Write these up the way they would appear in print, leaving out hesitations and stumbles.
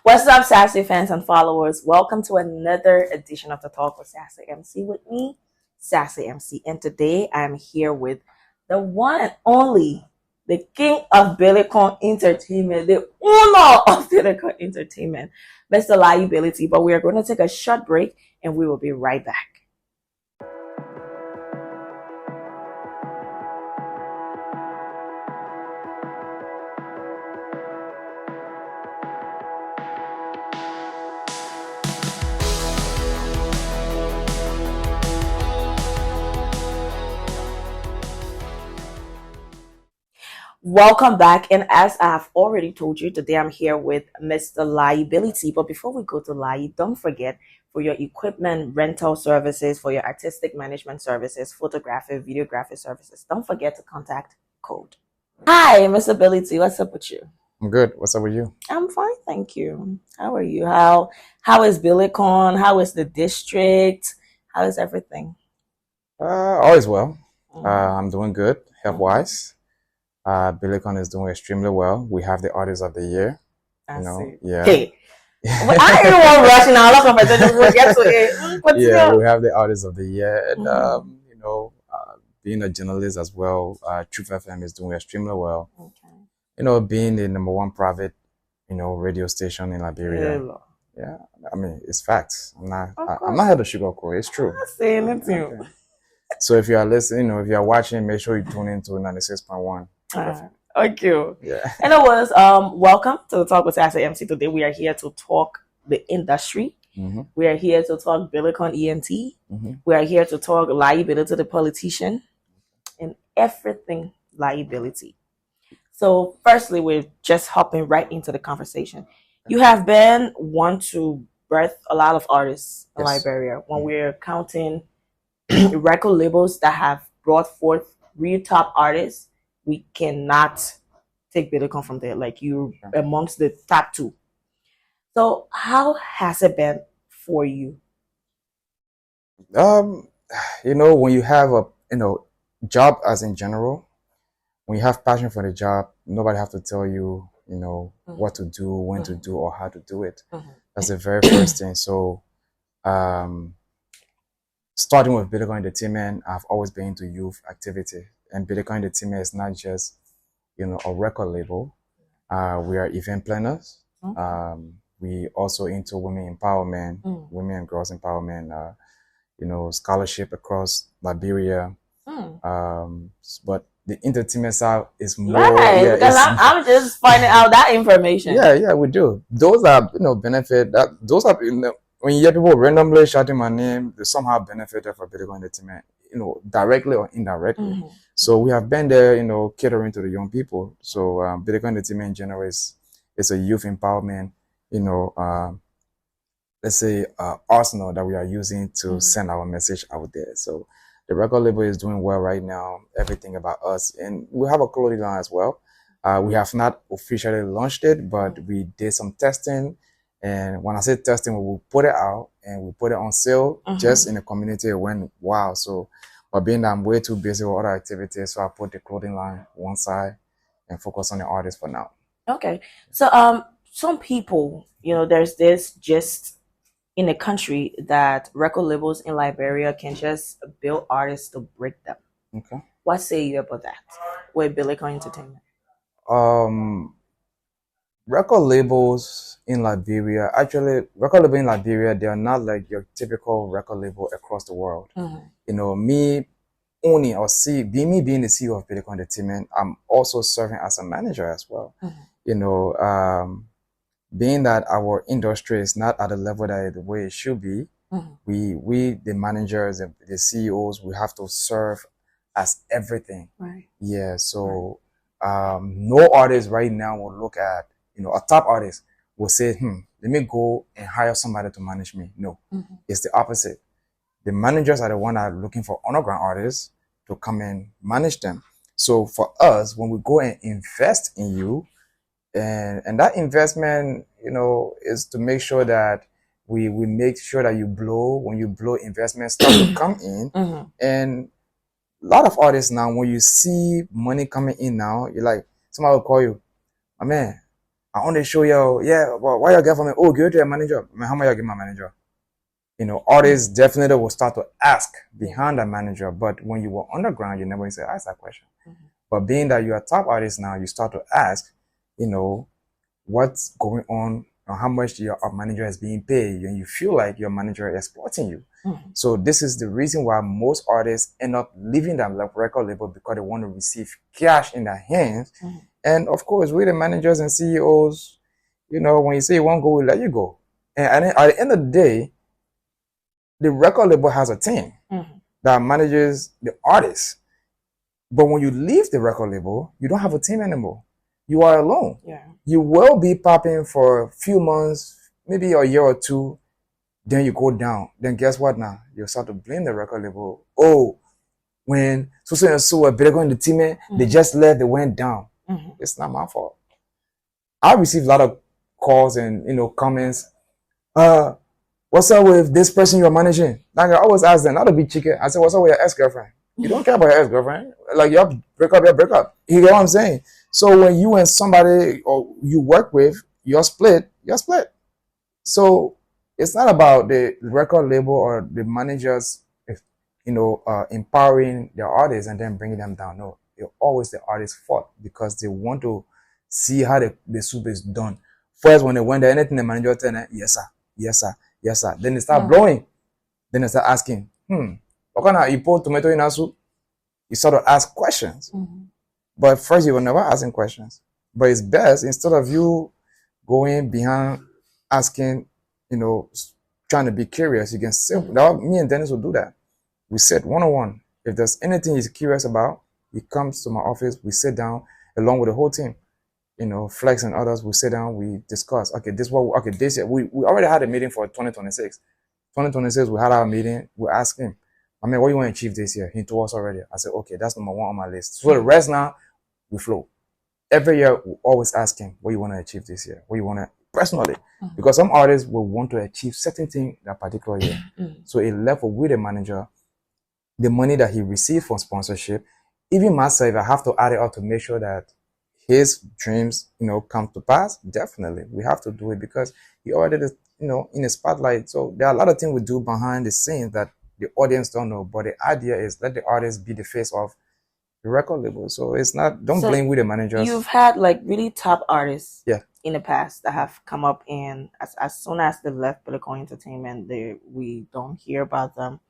What's up, Sassy fans and followers? Welcome to another edition of the Talk with Sassy MC with me, Sassy MC. And today I'm here with the one and only, the king of Billicon Entertainment, the owner of Billicon Entertainment, Mr. Lyee Bility. But we are going to take a short break and we will be right back. Welcome back, and as I've already told you, today I'm here with Mr. Lyee Bility. But before we go to Lyee, don't forget, for your equipment rental services, for your artistic management services, photography, videography services, don't forget to contact Code. Hi, Mr. Bility, what's up with you? I'm good. What's up with you? I'm fine, thank you. How are you? How is Billicon? How is the district? How is everything? All is well. I'm doing good, health-wise. Billicon is doing extremely well. We have the Artist of the Year. Yeah. Hey, I don't want to rush now. Lots of us will get to it. Yeah, we have the Artist of the Year, and being a journalist as well, Truth FM is doing extremely well. Okay. Being the #1 private, radio station in Liberia. Yeah, I mean it's facts. I'm not here to sugarcoat. It's true. I'm not saying it to you. Okay. So if you are listening, if you are watching, make sure you tune into 96.1. Thank you. Yeah. And it was welcome to the Talk with Sassy MC. Today we are here to talk the industry. We are here to talk Billicon ENT. We are here to talk Lyee Bility, the politician, and everything Lyee Bility. So firstly, we're just hopping right into the conversation. You have been one to birth a lot of artists in Liberia. When we're counting record labels that have brought forth real top artists, we cannot take Billicon from there. Like you amongst the top 2. So how has it been for you? When you have a job as in general, when you have passion for the job, nobody have to tell you, what to do, when to do, or how to do it. That's the very first thing. So starting with Billicon Entertainment, I've always been into youth activity. And Billicon Entertainment is not just, a record label. We are event planners. We also into women empowerment, women and girls empowerment, scholarship across Liberia. But the entertainment side is more. Right, because I'm just finding out that information. Yeah, we do. Those are, benefit. Those are, when you hear people randomly shouting my name, they somehow benefited from Billicon Entertainment, directly or indirectly. So we have been there, catering to the young people. So Billicon Entertainment in general is a youth empowerment, let's say arsenal that we are using to send our message out there. So the record label is doing well right now, everything about us. And we have a clothing line as well. We have not officially launched it, but we did some testing. And when I say testing, we will put it out and we put it on sale just in the community. It went wow. So, but being that I'm way too busy with other activities, so I put the clothing line one side and focus on the artist for now. Okay. So some people, there's this just in the country that record labels in Liberia can just build artists to break them. Okay. What say you about that with Billicon Entertainment? Record labels in Liberia, they are not like your typical record label across the world. Me owning or being the CEO of Billicon Entertainment, I'm also serving as a manager as well. Being that our industry is not at the level that the way it should be, we the managers and the CEOs, we have to serve as everything. Right. Yeah. So no artist right now will look at, a top artist will say, let me go and hire somebody to manage me. No, it's the opposite. The managers are the one that are looking for underground artists to come and manage them. So for us, when we go and invest in you, and that investment, is to make sure that we make sure that when you blow, investment start to come in. And a lot of artists now, when you see money coming in now, you're like, somebody will call you, my man, I want to show you, yeah, well, why you get from me? Oh, give it to your manager. Man, how much you give my manager? You know, artists definitely will start to ask behind the manager, but when you were underground, you never used to ask that question. But being that you're a top artist now, you start to ask, you know, what's going on or how much your manager is being paid, and you feel like your manager is exploiting you. So this is the reason why most artists end up leaving that record label, because they want to receive cash in their hands. And of course, we the managers and CEOs, you know, when you say you won't go, we let you go. And at the end of the day, the record label has a team that manages the artists. But when you leave the record label, you don't have a team anymore. You are alone. Yeah. You will be popping for a few months, maybe a year or two, then you go down. Then guess what now? You start to blame the record label. Oh, when so and so were better going the team, they just left, they went down. It's not my fault. I received a lot of calls and, you know, comments. What's up with this person you're managing? Like I always ask them, not to be chicken. I said, what's up with your ex-girlfriend? You don't care about your ex-girlfriend. Like you break up. You get what I'm saying? So when you and somebody or you work with, you're split. So it's not about the record label or the managers, you know, empowering their artists and then bringing them down. No, it's always the artist's fault, because they want to see how the soup is done. First, when they went there, anything the manager tell them, yes sir, yes sir, yes sir. Then they start blowing. Then they start asking, what kind of you put tomato in our soup? You sort of ask questions. But first, you were never asking questions. But it's best, instead of you going behind asking, you know, trying to be curious, you can say, me and Dennis will do that. We sit one-on-one. If there's anything he's curious about, he comes to my office, we sit down along with the whole team. You know, Flex and others, we sit down, we discuss. Okay, this year, we already had a meeting for 2026. 2026, we had our meeting, we asked him, I mean, what do you want to achieve this year? He told us already. I said, okay, that's number one on my list. So the rest now, we flow. Every year, we always ask him, what you want to achieve this year? What you want to, personally. Because some artists will want to achieve certain things that particular year. So it left with the manager, the money that he received from sponsorship. Even myself, I have to add it up to make sure that his dreams, you know, come to pass. Definitely, we have to do it, because he already is, you know, in the spotlight. So there are a lot of things we do behind the scenes that the audience don't know. But the idea is let the artist be the face of the record label. So it's not, don't blame with the managers. You've had like really top artists in the past that have come up, and as soon as they left Bility Entertainment, we don't hear about them.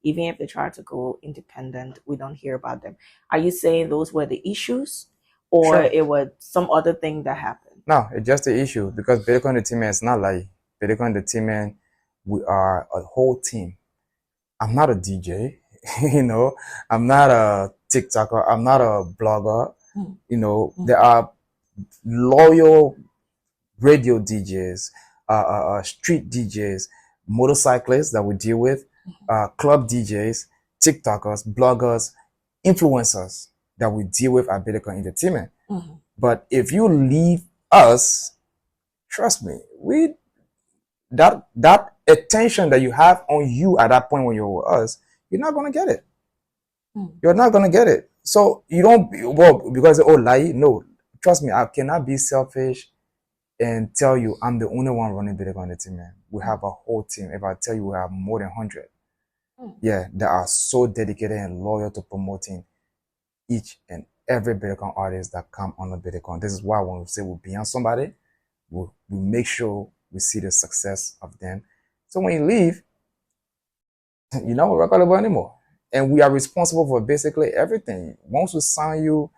Even if they try to go independent, we don't hear about them. Are you saying those were the issues, or it was some other thing that happened? No, it's just the issue, because Bility Entertainment is not like Bility Entertainment. We are a whole team. I'm not a DJ, you know. I'm not a TikToker. I'm not a blogger. You know, there are loyal radio DJs, street DJs, motorcyclists that we deal with, club DJs, TikTokers, bloggers, influencers that we deal with at Bility Entertainment. But if you leave us, trust me, that attention that you have on you at that point when you're with us, you're not gonna get it. You're not gonna get it. So you don't, well, because Lyee, no, trust me, I cannot be selfish and tell you I'm the only one running Bility Entertainment. We have a whole team. If I tell you, we have more than 100. Yeah, that are so dedicated and loyal to promoting each and every Bility artist that come on the Bility. This is why when we say we're beyond somebody, we make sure we see the success of them. So when you leave, you're not a record label anymore. And we are responsible for basically everything. Once we sign you,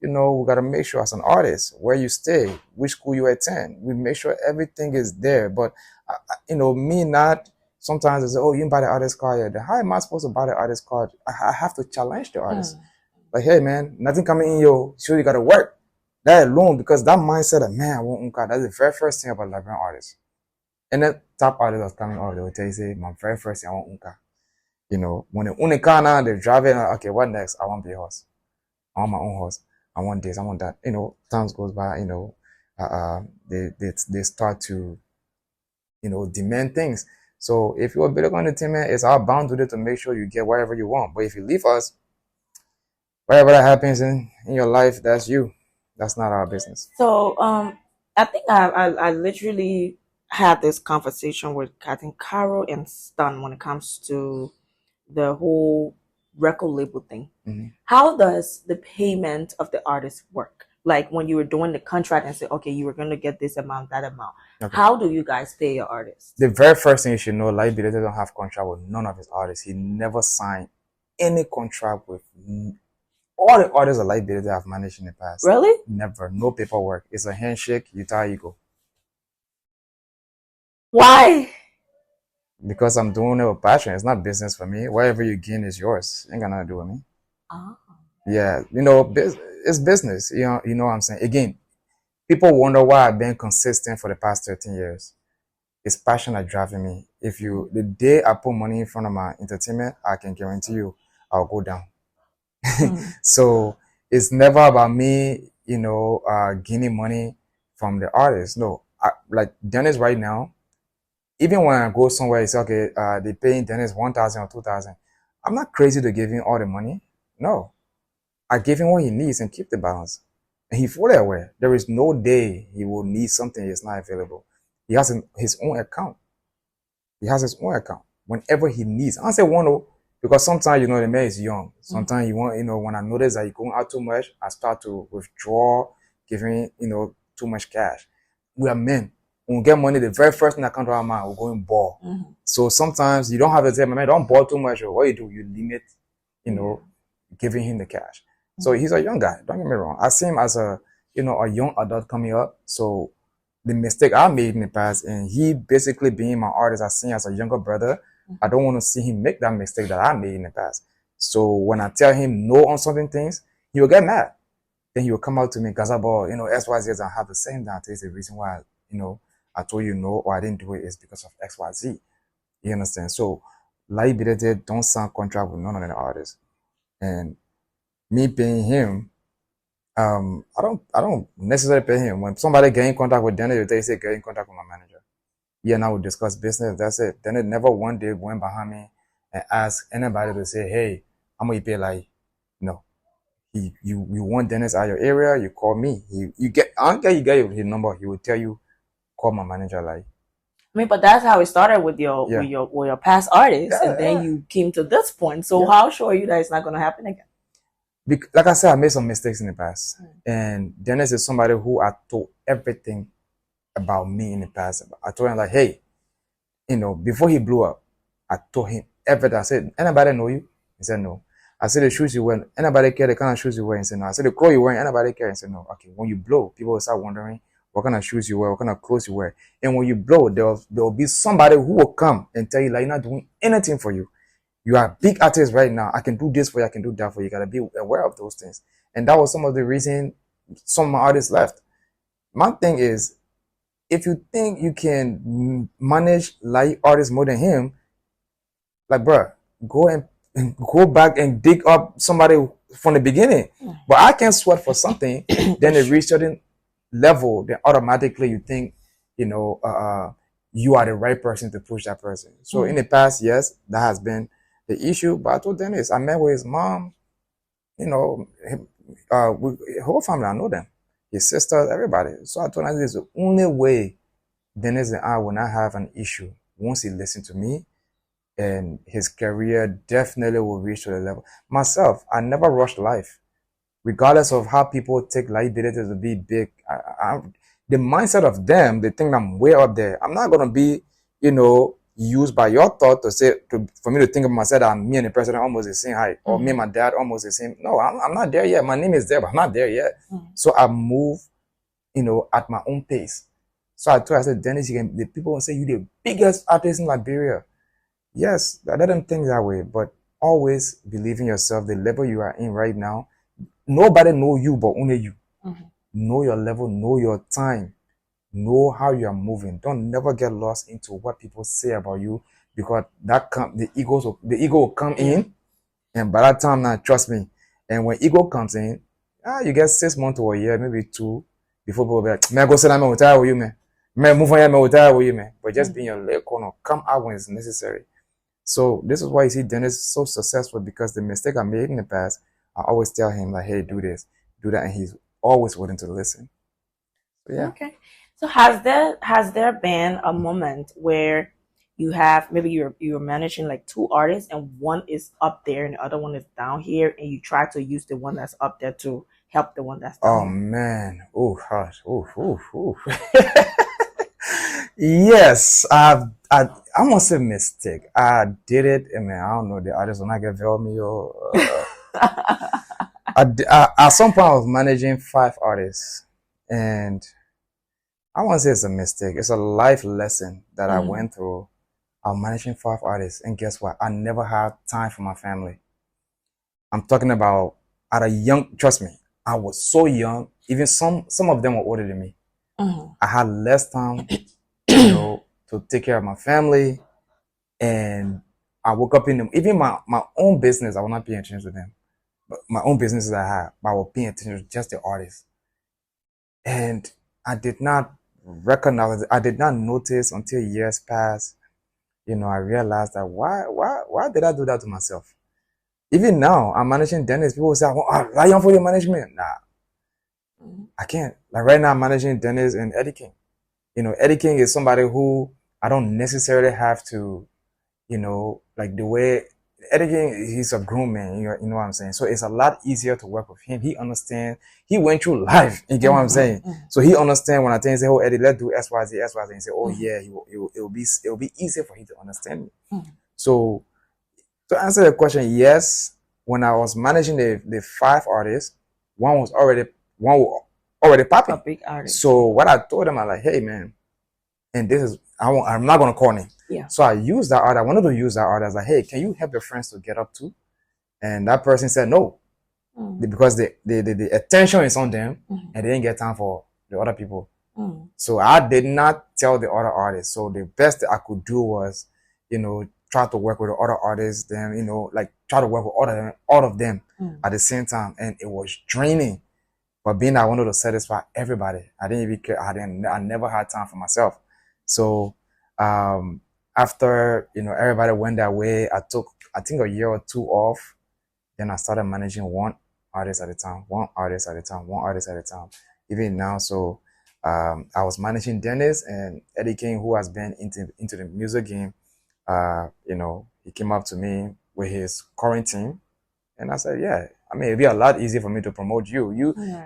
you know, we got to make sure as an artist, where you stay, which school you attend, we make sure everything is there. But, you know, me not, sometimes I say, oh, you didn't buy the artist card yet. How am I supposed to buy the artist card? I have to challenge the artist. Like, hey, man, nothing coming in your, sure you got to work. That alone, because that mindset of, man, I want Unka, that's the very first thing about Liberian artists. And that top artist that's coming out, they will tell you, say, my very first thing, I want Unka. You know, when they own a car now, they're driving, okay, what next? I want to be a horse. I want my own horse. I want this, I want that. You know, times goes by, you know, they start to, you know, demand things. So if you're a Bility Entertainment, it's our boundary to make sure you get whatever you want. But if you leave us, whatever that happens in your life, that's you. That's not our business. So I think I literally had this conversation with I think Carol and Stan when it comes to the whole record label thing. Mm-hmm. How does the payment of the artist work? Like when you were doing the contract and say, okay, you were going to get this amount, that amount. Okay. How do you guys pay your artists? The very first thing you should know, Lyee Bility don't have contract with none of his artists. He never signed any contract with all the artists that Lyee Bility have managed in the past. Really? Never. No paperwork. It's a handshake. You tie, you go. Why? Because I'm doing it with passion. It's not business for me. Whatever you gain is yours. Ain't got nothing to do with me. Oh. Yeah, it's business. You know what I'm saying. Again, people wonder why I've been consistent for the past 13 years. It's passion that driving me. The day I put money in front of my entertainment, I can guarantee you I'll go down. So it's never about me, gaining money from the artist. No, like Dennis right now, even when I go somewhere, it's okay, they paying Dennis 1,000 or 2,000. I'm not crazy to give him all the money. No, I give him what he needs and keep the balance. And he fully aware there is no day he will need something that's not available. He has his own account. He has his own account whenever he needs. I don't say one, because sometimes, the man is young. Sometimes you want, when I notice that he's going out too much, I start to withdraw, giving, too much cash. We are men. When we get money, the very first thing that comes to our mind, we're going ball. So sometimes you don't have to say, man, don't ball too much. Or what you do, you limit, giving him the cash. So he's a young guy. Don't get me wrong. I see him as a young adult coming up. So the mistake I made in the past, and he basically being my artist, I see him as a younger brother. I don't want to see him make that mistake that I made in the past. So when I tell him no on certain things, he will get mad. Then he will come out to me, Gazabo, XYZ, I have the same that is the reason why, I told you no, or I didn't do it is because of XYZ. You understand? So Lyee Bility don't sign contract with none of the artists. And me paying him, I don't necessarily pay him. When somebody get in contact with Dennis, they say get in contact with my manager. Yeah, now we discuss business. That's it. Dennis never one day went behind me and asked anybody to say, hey, I'm gonna pay Lyee. No. You want Dennis out of your area, you call me. I don't care you get his number, he will tell you, call my manager Lyee. I mean, but that's how it started with your past artists, and then you came to this point. So how sure are you that it's not gonna happen again? Like I said, I made some mistakes in the past. And Dennis is somebody who I told everything about me in the past. I told him like, hey, before he blew up, I told him everything. I said, anybody know you? He said, no. I said, the shoes you wear, anybody care the kind of shoes you wear? He said, no. I said, the clothes you wear, anybody care? He said, no. Okay, when you blow, people will start wondering what kind of shoes you wear, what kind of clothes you wear. And when you blow, there will be somebody who will come and tell you like, you're not doing anything for you. You are a big artist right now. I can do this for you. I can do that for you. You got to be aware of those things. And that was some of the reason some of my artists left. My thing is, if you think you can manage Lyee artists more than him, like, bro, go back and dig up somebody from the beginning. But I can sweat for something, then it reach a certain level, then automatically you think, you are the right person to push that person. So in the past, yes, that has been the issue. But I told Dennis, I met with his mom, whole family, I know them, his sisters, everybody. So I told him this is the only way Dennis and I will not have an issue once he listened to me, and his career definitely will reach to the level. Myself, I never rushed life. Regardless of how people take Lyee Bility to be big, the mindset of them, they think I'm way up there. I'm not going to be, used by your thought for me to think of myself that me and the president almost the same height, or me and my dad almost the same. No, I'm not there yet. My name is there, but I'm not there yet. So I move, at my own pace. So I said, Dennis, the people will say you're the biggest artist in Liberia. Yes, I let them think that way, but always believe in yourself. The level you are in right now, nobody know you but only you. Know your level, know your time, know how you are moving. Don't never get lost into what people say about you, because the ego will come in, and by that time now, trust me. And when ego comes in, you get 6 months to a year, maybe 2, before people be like, man, go sit down, man, retire with you, man. Man, move on here, man, retire with you, man. But just be in your leg corner, come out when it's necessary. So this is why you see Dennis so successful, because the mistake I made in the past, I always tell him like, hey, do this, do that, and he's always willing to listen. So, yeah. Okay. So has there been a moment where you have maybe you're managing like two artists and one is up there and the other one is down here and you try to use the one that's up there to help the one that's down Oh here? man, oh gosh, oh. Yes, I won't say mistake. I did it. I mean, I don't know the artist when I get me or at some point I was managing 5 artists, and I won't say it's a mistake. It's a life lesson that I went through. I'm managing 5 artists, and guess what? I never had time for my family. I'm talking about at a young. Trust me, I was so young. Even some of them were older than me. I had less time, to take care of my family, and I woke up in even my own business. I was not paying attention to them, but my own businesses I had, but I was paying attention to just the artists, and I did not recognize. I did not notice until years passed. I realized that why did I do that to myself? Even now, I'm managing Dennis. People say, "Why you for your management?" Nah, I can't. Like right now, I'm managing Dennis and Eddie King. Eddie King is somebody who I don't necessarily have to, like the way Eddie King, he's a grown man. You know what I'm saying? So it's a lot easier to work with him. He understands. He went through life. You get what I'm saying? So he understands when I tell him, say, "Oh, Eddie, let's do X, Y, Z, X, Y, Z," and say, "Oh yeah, it'll be easier for him to understand me." So to answer the question, yes, when I was managing the 5 artists, one was already popping. A big artist. So what I told them, I like, "Hey man," and this is I'm not gonna call him. Yeah. So I used that artist. I wanted to use that artist. Like, "Hey, can you help your friends to get up too?" And that person said no, because the attention is on them, and they didn't get time for the other people. So I did not tell the other artists. So the best that I could do was, try to work with the other artists. Then like try to work with all of them at the same time, and it was draining. But being I wanted to satisfy everybody, I didn't even care. I never had time for myself. So after everybody went that way, I took I think a year or two off. Then I started managing one artist at a time, one artist at a time, one artist at a time. Even now, so I was managing Dennis and Eddie King, who has been into the music game. He came up to me with his current team, and I said, "Yeah, I mean, it'd be a lot easier for me to promote you.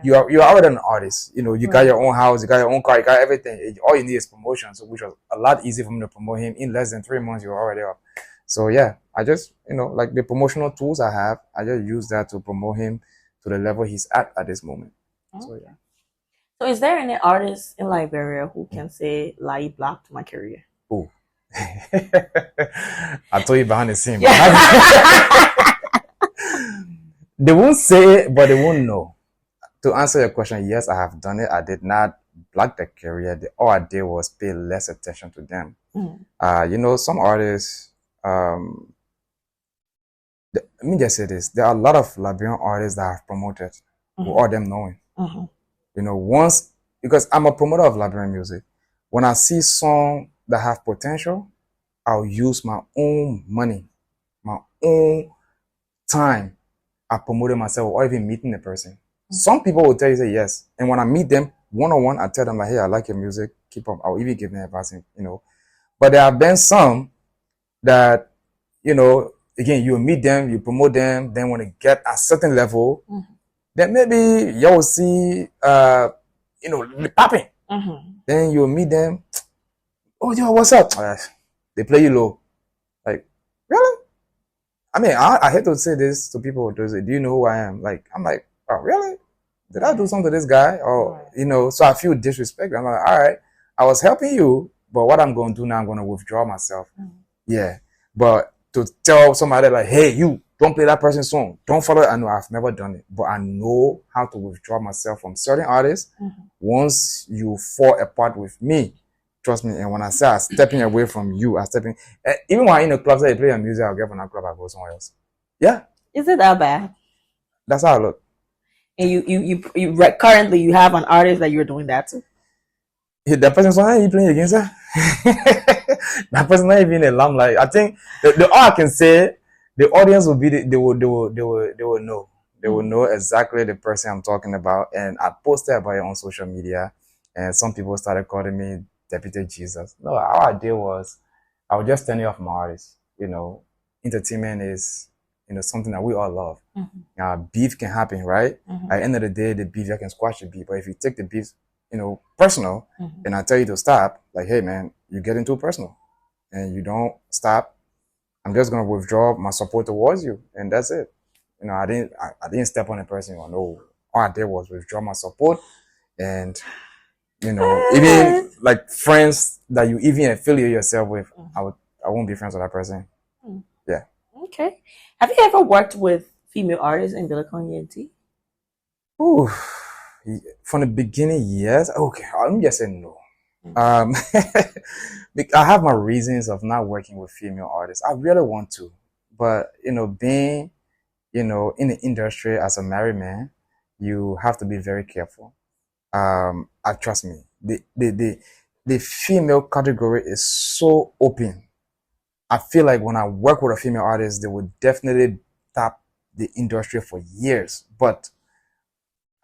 You're already an artist. You got your own house, you got your own car, you got everything. All you need is promotion." So, which was a lot easier for me to promote him. In less than 3 months, you're already up. So yeah, I just like the promotional tools I have, I just use that to promote him to the level he's at this moment. Okay. So yeah. So is there any artist in Liberia who can say Lyee blocked my career? Oh, I told you behind the scene. They won't say it, but they won't know. To answer your question, yes, I have done it. I did not block their career. All I did was pay less attention to them. Some artists, let me just say this. There are a lot of Liberian artists that I've promoted without them knowing. Once, because I'm a promoter of Liberian music, when I see songs that have potential, I'll use my own money, my own time. I promoted myself or even meeting the person. Some people will tell you, say yes. And when I meet them one-on-one, I tell them like, "Hey, I like your music. Keep up." I'll even give them advice, But there have been some that, again, you meet them, you promote them, then when they get a certain level, then maybe you'll see, popping. Then you'll meet them. "Oh, yo, what's up?" They play you low. Like, really? I mean, I hate to say this to people. Do you know who I am? Like, I'm like, "Oh, really? Did I do something to this guy?" Or, so I feel disrespect. I'm like, "All right, I was helping you, but what I'm going to do now, I'm going to withdraw myself." Yeah. But to tell somebody like, "Hey, you don't play that person's song, don't follow it," I know I've never done it, but I know how to withdraw myself from certain artists. Once you fall apart with me, trust me. And when I say I'm stepping away from you, I'm stepping. Even when I'm in a club, say you play your music, I'll get from that club, I go somewhere else. Yeah. Is it that bad? That's how I look. And you currently you have an artist that you're doing that to? That person's song, you playing against her? That person not even a lamb. I think the all I can say, the audience will be they will know. They will know exactly the person I'm talking about. And I posted about it on social media. And some people started calling me Deputy Jesus. No, how I did was I would just turn it off my artists. You know, entertainment is, you know, something that we all love. Beef can happen, right? At the end of the day, the beef, I can squash the beef. But if you take the beef, you know, personal, and I tell you to stop, like, hey man, you're getting too personal, and you don't stop, I'm just gonna withdraw my support towards you, and that's it. You know, I didn't step on a person. Or no, all I did was withdraw my support, and you know, even like friends that you even affiliate yourself with, I won't be friends with that person. Yeah. Okay. Have you ever worked with female artists in Billicon ENT? Ooh, from the beginning, yes. Okay, let me just say no. I have my reasons of not working with female artists. I really want to, but you know, being, you know, in the industry as a married man, you have to be very careful. Trust me, the female category is so open. I feel like when I work with a female artist, they would definitely tap the industry for years. But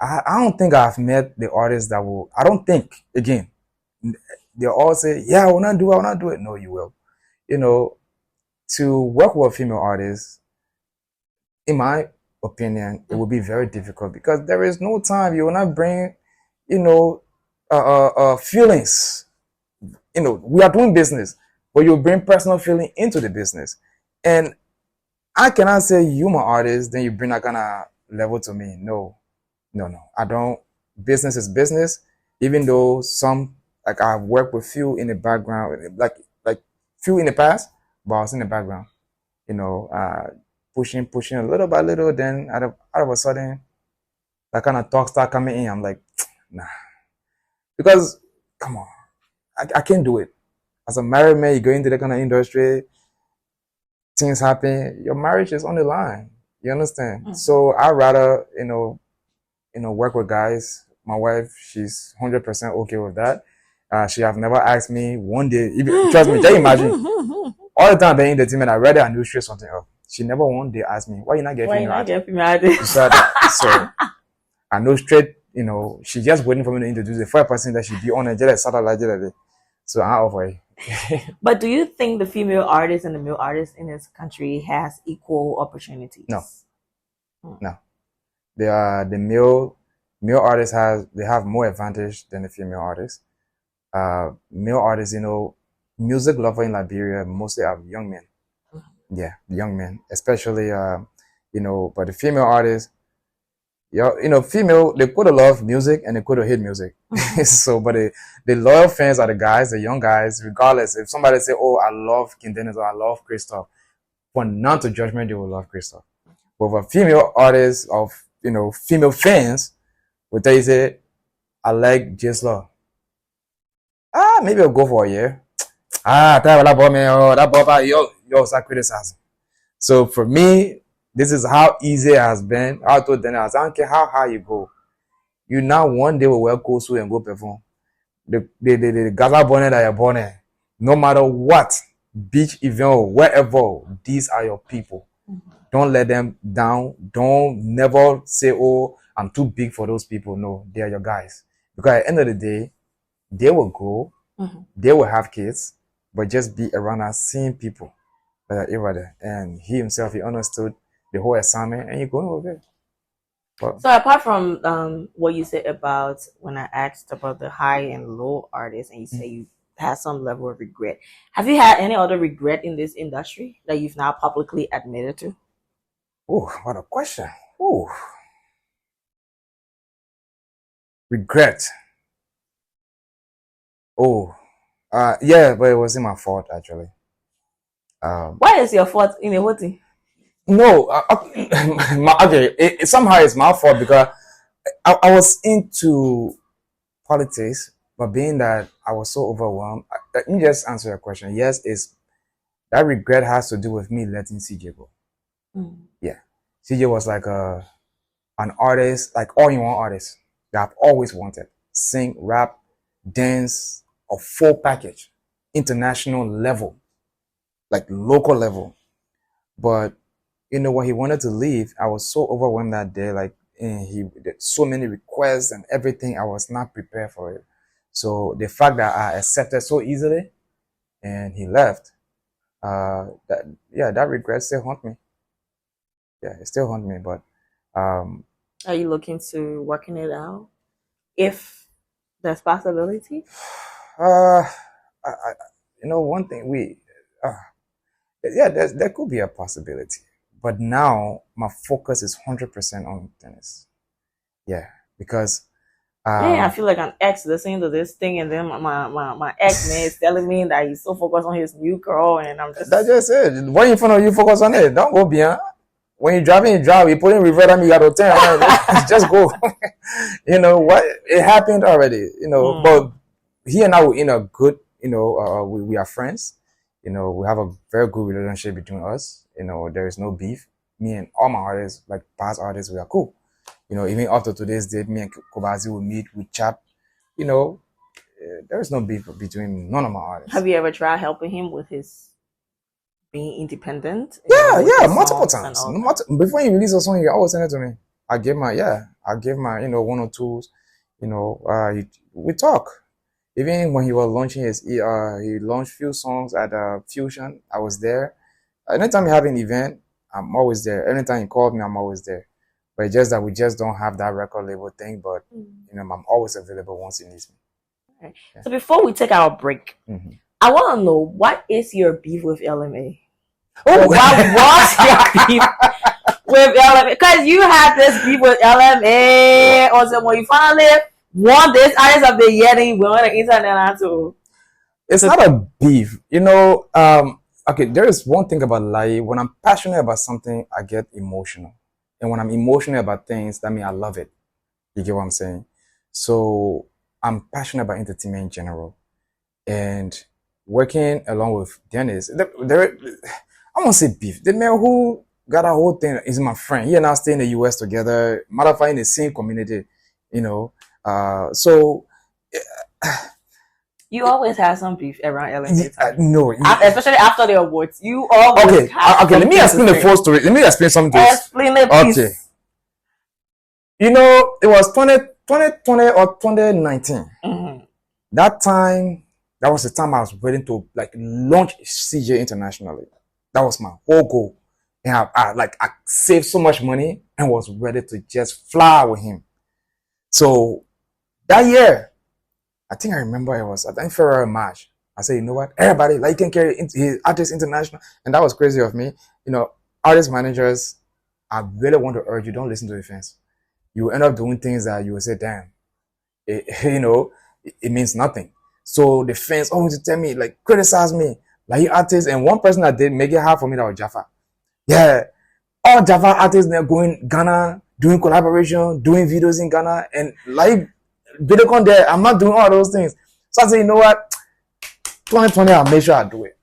I don't think I've met the artists that will. I don't think, again, they all say, yeah, I will not do it, I will not do it. No, you will. You know, to work with a female artist, in my opinion, it will be very difficult because there is no time. You will not bring, you know, feelings. You know, we are doing business, but you bring personal feeling into the business. And I cannot say you my artist, then you bring that kind of level to me. No, no, no. I don't. Business is business. Even though some, like I've worked with few in the background, like few in the past, but I was in the background. You know, pushing a little by little. Then out of a sudden, that kind of talk start coming in. I'm like, nah, because come on, I can't do it. As a married man, you go into that kind of industry, things happen. Your marriage is on the line. You understand? So I rather, work with guys. My wife, she's 100% okay with that. She have never asked me one day. Trust me, can you imagine? All the time being in the team, and I read it and do straight something up. She never one day asked me, why you not getting me? So I know straight, she's just waiting for me to introduce the first person that she be on and just Saturday. So I'm off way. But do you think the female artist and the male artist in this country has equal opportunities? No. No. The male artists have more advantage than the female artists. Male artists, music lover in Liberia mostly are young men. Yeah, young men, especially but the female artists, female, they could love music and they could hate music. So, but the loyal fans are the guys, the young guys, regardless. If somebody say, oh, I love King Dennis or I love Christoph, for none to judgment, they will love Christoph. But for female artists of, female fans, will tell you, say, I like J Law. Maybe I'll go for a year. That boy, man, that boy, yo, start criticizing. So for me, this is how easy it has been. I told Dennis, I don't care how high you go. You now one day will wear Kosu and go perform. The Gaza bonnet that you're born in, no matter what, beach event or wherever, these are your people. Don't let them down. Don't never say, oh, I'm too big for those people. No, they are your guys. Because at the end of the day, they will grow, they will have kids, but just be around us seeing people that are ever there. And he himself, he understood the whole assignment and you're going with it. But, so apart from what you said about when I asked about the high and low artists and you say you had some level of regret, have you had any other regret in this industry that you've now publicly admitted to? Oh, what a question. Oh, regret. Oh, yeah, but it wasn't my fault actually. Why is your fault in a what thing? No, okay. Somehow it's my fault because I was into politics, but being that I was so overwhelmed, let me just answer your question. Yes, that regret has to do with me letting CJ go. Yeah, CJ was like an artist, like all-in-one artist that I've always wanted. Sing, rap, dance, a full package, international level, like local level. But when he wanted to leave, I was so overwhelmed that day. Like he did so many requests and everything. I was not prepared for it. So the fact that I accepted so easily and he left, that regret still haunt me. Yeah, it still haunt me. But are you looking to working it out if there's possibility? One thing there could be a possibility, but now my focus is 100% on tennis. Yeah, because I feel like an ex listening to this thing, and then my ex man is telling me that he's so focused on his new girl, and I'm just that's just it. When in front of you, focus on it. Don't go beyond. When you're driving, you drive. You put in reverse, you got to turn. Just go. You know what? It happened already. But he and I were in a good. We are friends. We have a very good relationship between us. There is no beef. Me and all my artists, like past artists, we are cool. Even up to today's date, me and Kobazi will meet, we chat. There is no beef between none of my artists. Have you ever tried helping him with his being independent? Yeah, multiple times. Before he released a song, he always send it to me. I gave my one or twos. We talk. Even when he was launching he launched few songs at Fusion. I was there. Anytime he have an event, I'm always there. Anytime he called me, I'm always there. But it's just that we just don't have that record label thing. But I'm always available once he needs me. Okay. Yeah. So before we take our break, I want to know, what is your beef with LMA? Oh, what was your beef with LMA? Because you had this beef with LMA. Also, when you finally won this Artist of the Year, then you went on the internet too. It's not a beef, okay, there is one thing about Lyee. When I'm passionate about something, I get emotional. And when I'm emotional about things, that means I love it. You get what I'm saying? So I'm passionate about entertainment in general. And working along with Dennis, I won't say beef. The man who got a whole thing is my friend. He and I stay in the US together. Matter of fact, in the same community, so you always have some beef around LMA. No, especially after the awards. You always okay. Let me explain the full story. Let me explain something. Explain it, please. Okay. It was 2020 or 2019. That time, that was the time I was ready to launch CJ internationally. That was my whole goal. And I saved so much money and was ready to just fly with him. So that year, I think I remember it was, I think February, March. I said, you know what? Everybody, you can carry his artist international. And that was crazy of me. Artist managers, I really want to urge you, don't listen to the fans. You end up doing things that you will say, damn, it means nothing. So the fans always tell me, criticize me, you artists. And one person that did make it hard for me, that was Jaffa. Yeah. All Jaffa artists, they're going Ghana, doing collaboration, doing videos in Ghana. And Bility there, I'm not doing all those things. So I said, you know what? 2020, I'll make sure I do it.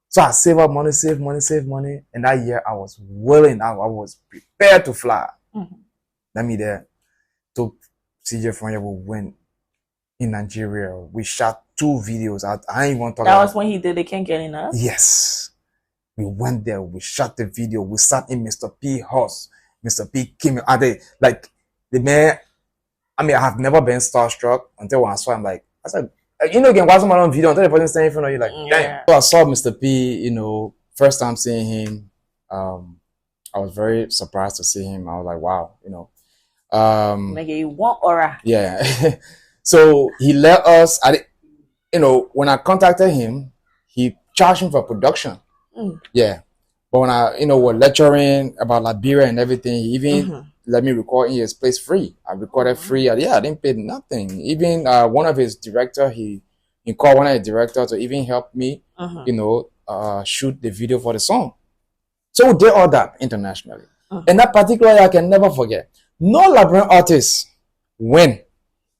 So I save up money, save money. And that year I was willing, I was prepared to fly. Let me there. Took CJ from here, we went in Nigeria. We shot 2 videos. I ain't even talk about that. Was when he did the Can't Get Enough? Yes. We went there, we shot the video, we sat in Mr. P house. Mr. P came and the man, I have never been starstruck until when I saw him, I said, you can watch someone on video until the person standing in front of you, damn. So I saw Mr. P, first time seeing him. I was very surprised to see him. I was like, wow, Make you want aura. Yeah. So he let us, when I contacted him, he charged him for production. Yeah. But when I, were lecturing about Liberia and everything, he even let me record in his place free. I recorded free. I didn't pay nothing. Even one of his director, he called one of the directors to even help me, shoot the video for the song. So we did all that internationally. And that particular year, I can never forget. No Liberian artist win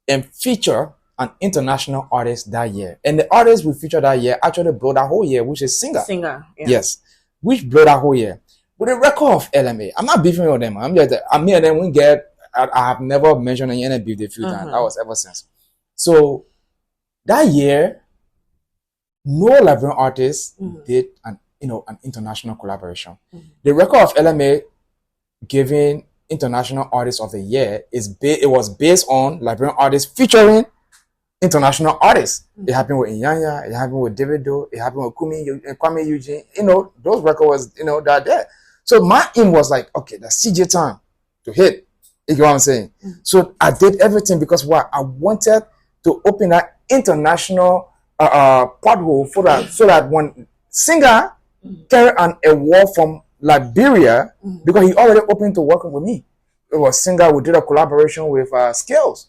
and feature an international artist that year. And the artist we featured that year actually blew that whole year, which is singer. Yeah. Yes. Which blew that whole year. With the record of LMA. I'm not beefing with them. I'm just, me and them, I have never mentioned any beef the few times. That was ever since. So that year, no Liberian artist did an international collaboration. The record of LMA giving International Artist of the Year it was based on Liberian artists featuring international artists. It happened with Inyanya, it happened with Davido, it happened with Kwame Eugene. You know, those records, you know, that there. So my aim was like, okay, that's CJ time to hit. You get what I'm saying? So I did everything because what I wanted to open that international pothole for that, so that when singer carry an award from Liberia, because he already opened to working with me. It was singer. We did a collaboration with Skills.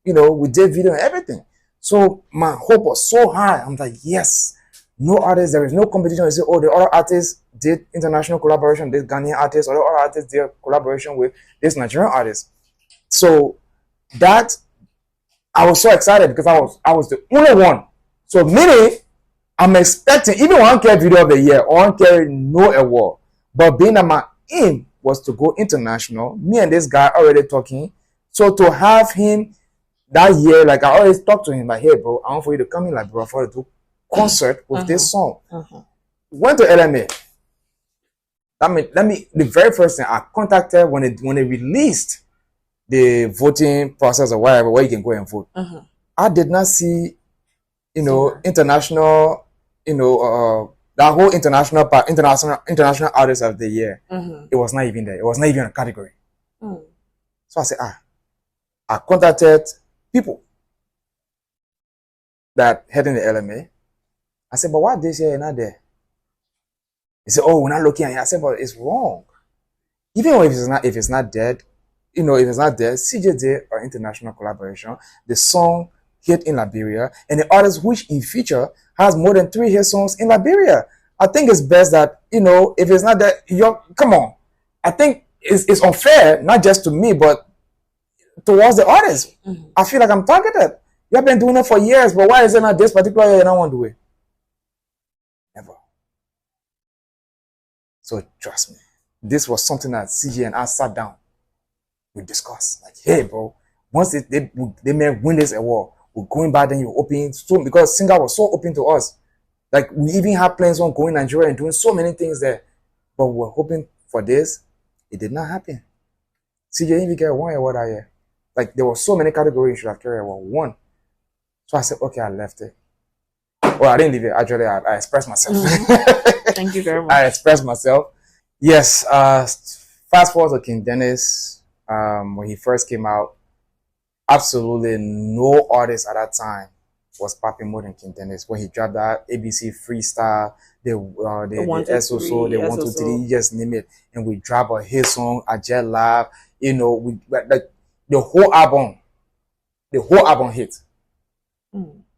You know, we did video and everything. So my hope was so high. I'm like, yes, no artist, there is no competition. You say, oh, the other artists did international collaboration, this Ghanaian artist, or the other artists did collaboration with this Nigerian artist. So that I was so excited because I was the only one. So meaning I'm expecting, even 1K video of the year, 1K no award. But being that my aim was to go international, me and this guy already talking. So to have him that year, like I always talk to him, like, hey bro, I want for you to come in, like, bro, for to do concert with this song. Went to LMA. The very first thing I contacted when they released the voting process or whatever, where you can go and vote. I did not see, you know, international, you know, that whole international artist of the year. It was not even there. It was not even a category. So I said, I contacted people that head in the LMA. I said, but why this year you're not there? They said, oh, we're not looking at it. I said, but it's wrong. Even if it's not dead, you know, if it's not there, CJ did an international collaboration. The song hit in Liberia, and the artist which he featured has more than 3 hit songs in Liberia. I think it's best that, you know, if it's not there, come on. I think it's unfair, not just to me, but towards the artist. I feel like I'm targeted. You have been doing it for years, but why is it not this particular year you don't want to do it? Never. So trust me, this was something that CJ and I sat down. We discussed, like, hey bro, once they may win this award, we're going back, then you're open, so because singer was so open to us. Like, we even had plans on going to Nigeria and doing so many things there, but we were hoping for this. It did not happen. CJ didn't even get 1 award that year. Like, there were so many categories you should have carried award 1. So I said, okay, I left it. Well, I didn't leave it. Actually, I expressed myself. Thank you very much. I expressed myself. Yes. Fast forward to King Dennis. When he first came out, absolutely no artist at that time was popping more than King Dennis. When he dropped that ABC Freestyle, the SOSO, the 1, 2, 3, you just name it, and we drop a hit song, I Jet Live, you know, we like the whole album hit.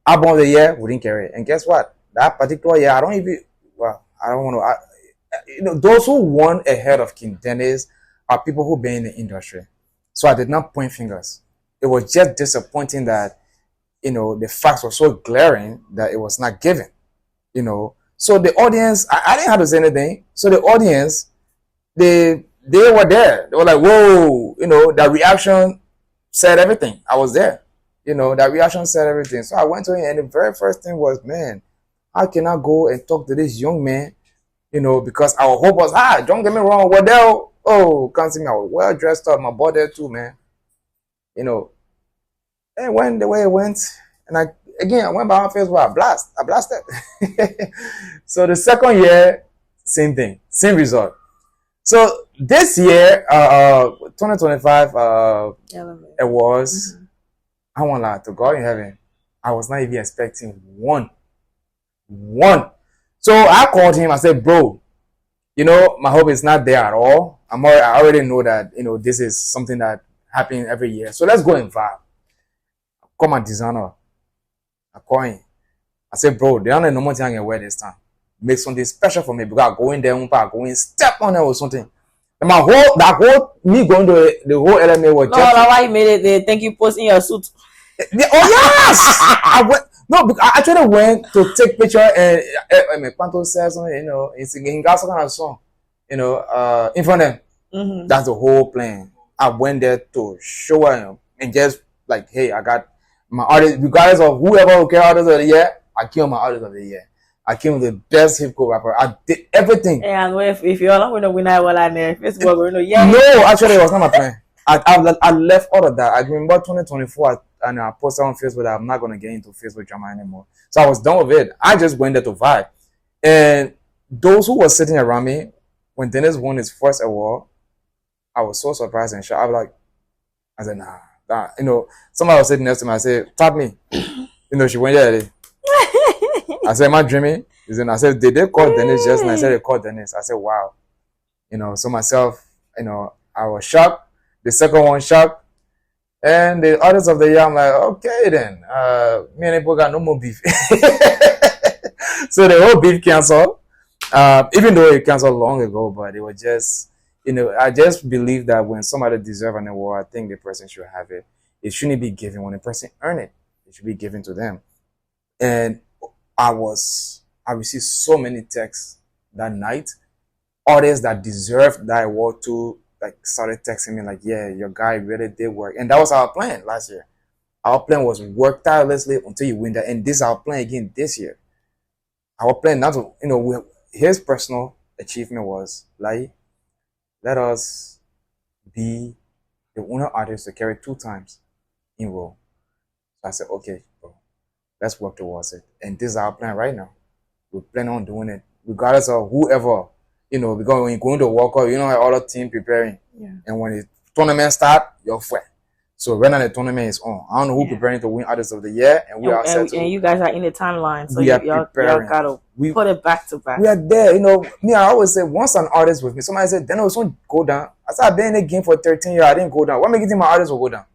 Album of the year, we didn't carry it. And guess what? That particular year, I don't want to. You know, those who won ahead of King Dennis are people who been in the industry. So I did not point fingers. It was just disappointing that, you know, the facts were so glaring that it was not given, you know. So the audience, I didn't have to say anything. So the audience, they were there. They were like, whoa, you know, that reaction said everything. I was there. You know, that reaction said everything. So I went to him, and the very first thing was, man, how can I go and talk to this young man? You know, because our hope was, don't get me wrong, Waddell, can't see me, I was well dressed up, my body there too, man. You know, and when the way it went, and I went by my face where I blasted. So the second year, same thing, same result. So this year, 2025 awards, I won't lie, to God in heaven, I was not even expecting one. So I called him, I said, bro, you know, my hope is not there at all. I already know that, you know, this is something that happens every year. So let's go and vibe. I call my designer. I call him. I said, bro, the only normal thing I can wear this time. Make something special for me because I go in there, I go in, step on it or something. And me going to the whole LMA was just. No, why you made it? They think you posting your suit. Oh yes! I actually went to take picture and Panto says something, you know, he got some kind of song, you know, in front of them. That's the whole plan. I went there to show him and just like, hey, I got my artist, regardless of whoever will care artist of the year, I killed my artist of the year. I came with the best hip hop rapper. I did everything. And if you're not going to win, I will on there. Facebook, yeah. No, actually, it was not my plan. I left all of that. I remember 2024. and I posted on Facebook that I'm not gonna get into Facebook drama anymore. So I was done with it. I just went there to vibe. And those who were sitting around me, when Dennis won his first award, I was so surprised and shocked. I was like, I said, nah. You know, somebody was sitting next to me. I said, tap me. You know, she went there. I said, am I dreaming? I said, did they call Dennis just now? I said, they called Dennis. I said, wow. You know, so myself, you know, I was shocked. The second one shocked. And the others of the year, I'm like, okay then. Me and people got no more beef. So the whole beef canceled. Even though it canceled long ago, but it was just, you know, I just believe that when somebody deserves an award, I think the person should have it. It shouldn't be given when the person earn it. It should be given to them. And I received so many texts that night. Artists that deserved that award too, like started texting me like, yeah, your guy really did work. And that was our plan last year. Our plan was work tirelessly until you win that. And this is our plan again this year. Our plan, not to, you know, his personal achievement was, like, let us be the only artist to carry 2 times in row. So I said, okay, bro, let's work towards it. And this is our plan right now. We plan on doing it, regardless of whoever, you know, because when you're going to World Cup, you know, all the team preparing. Yeah. And when the tournament start, you're flat. So right now the tournament is on. I don't know who preparing to win Artist of the Year, and we are set. And you guys are in the timeline, so y'all gotta put it back to back. We are there, you know. Me, I always say, once an artist with me, somebody said, then I was going to go down. I said, I've been in the game for 13 years, I didn't go down. What makes you think my artist will go down?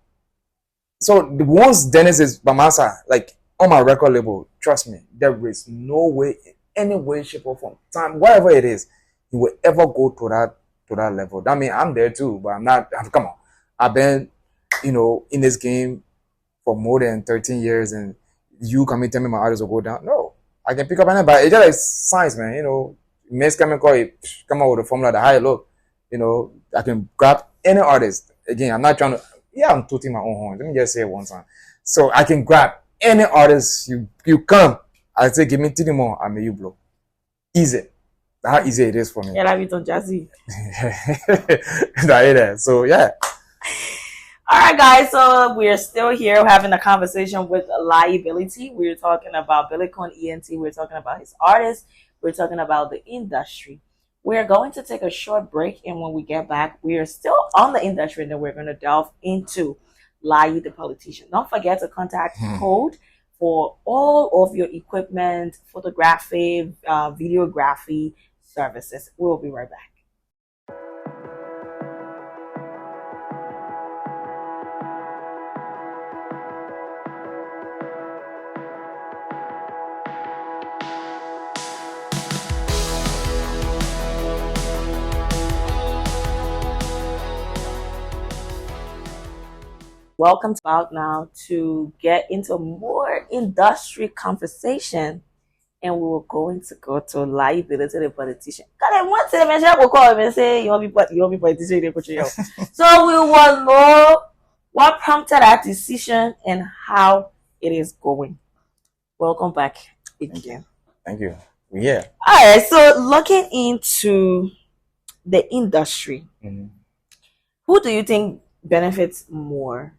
So once Dennis is by my side, like on my record label, trust me, there is no way, in any way, shape, or form, time, whatever it is, he will ever go to that level. That means I'm there too, but I'm not. Come on, I've been, you know, in this game for more than 13 years, and you come and tell me my artists will go down. No, I can pick up anybody. It's just like science, man. You know, Mace Chemical, come out with a formula, the high look. You know, I can grab any artist. Again, I'm not trying to. Yeah, I'm tooting my own horn. Let me just say it one time. So I can grab any artist. You come. I say, give me 3 more. I make you blow. Easy. How easy it is for me. Yeah, like it's on Jazzy. So yeah. All right, guys. So we're still here having a conversation with Lyee Bility. We're talking about Billicon ENT. We're talking about his artists. We're talking about the industry. We're going to take a short break, and when we get back, we are still on the industry, and then we're going to delve into Lyee the politician. Don't forget to contact Code for all of your equipment, photography, videography services. We'll be right back. Welcome back now to get into more industry conversation, and we were going to go to Lyee Bility the politician. Because I want to mention, I will call him and say, you want to be politician, so we will know what prompted that decision and how it is going. Welcome back again. Thank you. Yeah. All right. So looking into the industry, who do you think benefits more?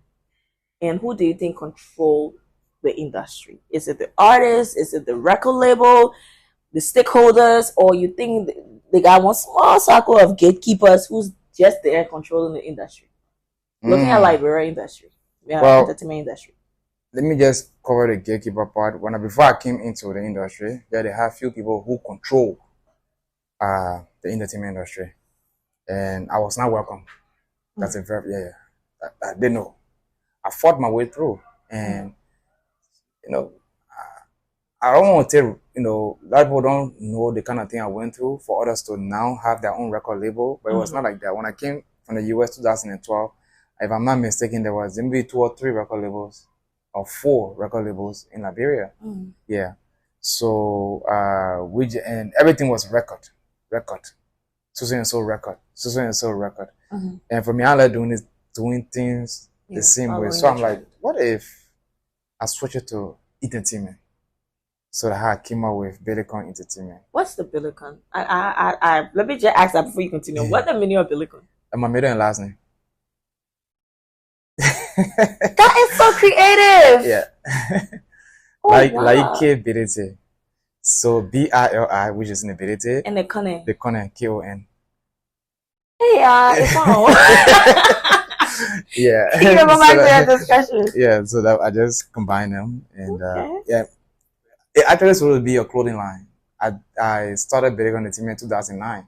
And who do you think control the industry? Is it the artist? Is it the record label? The stakeholders? Or you think they got one small circle of gatekeepers who's just there controlling the industry? Looking at Liberia industry, entertainment industry. Let me just cover the gatekeeper part. Before I came into the industry, they have few people who control the entertainment industry, and I was not welcome. That's a verb. I didn't know. I fought my way through, and you know, I don't want to tell, you know, a lot of people don't know the kind of thing I went through for others to now have their own record label, but it was not like that. When I came from the US 2012, if I'm not mistaken, there was maybe 2 or 3 record labels, or 4 record labels in Liberia. Yeah. So and everything was record, so and so record, and for me, I like doing things the same way. So I'm like, what if I switch it to entertainment? So that I came up with Billicon Entertainment. What's the Billicon? I let me just ask that before you continue. What's the meaning of Billicon? My middle and last name. That is so creative. Yeah. Oh, wow. Lyee Bility. So Billi, which is in ability, And the Kone. the Kone, Kon. Hey, it's on. Yeah. You can go back to that discussion. Yeah, so that I just combine them, and Okay. yeah, it actually supposed to be a clothing line. I started bidding on the team in 2009.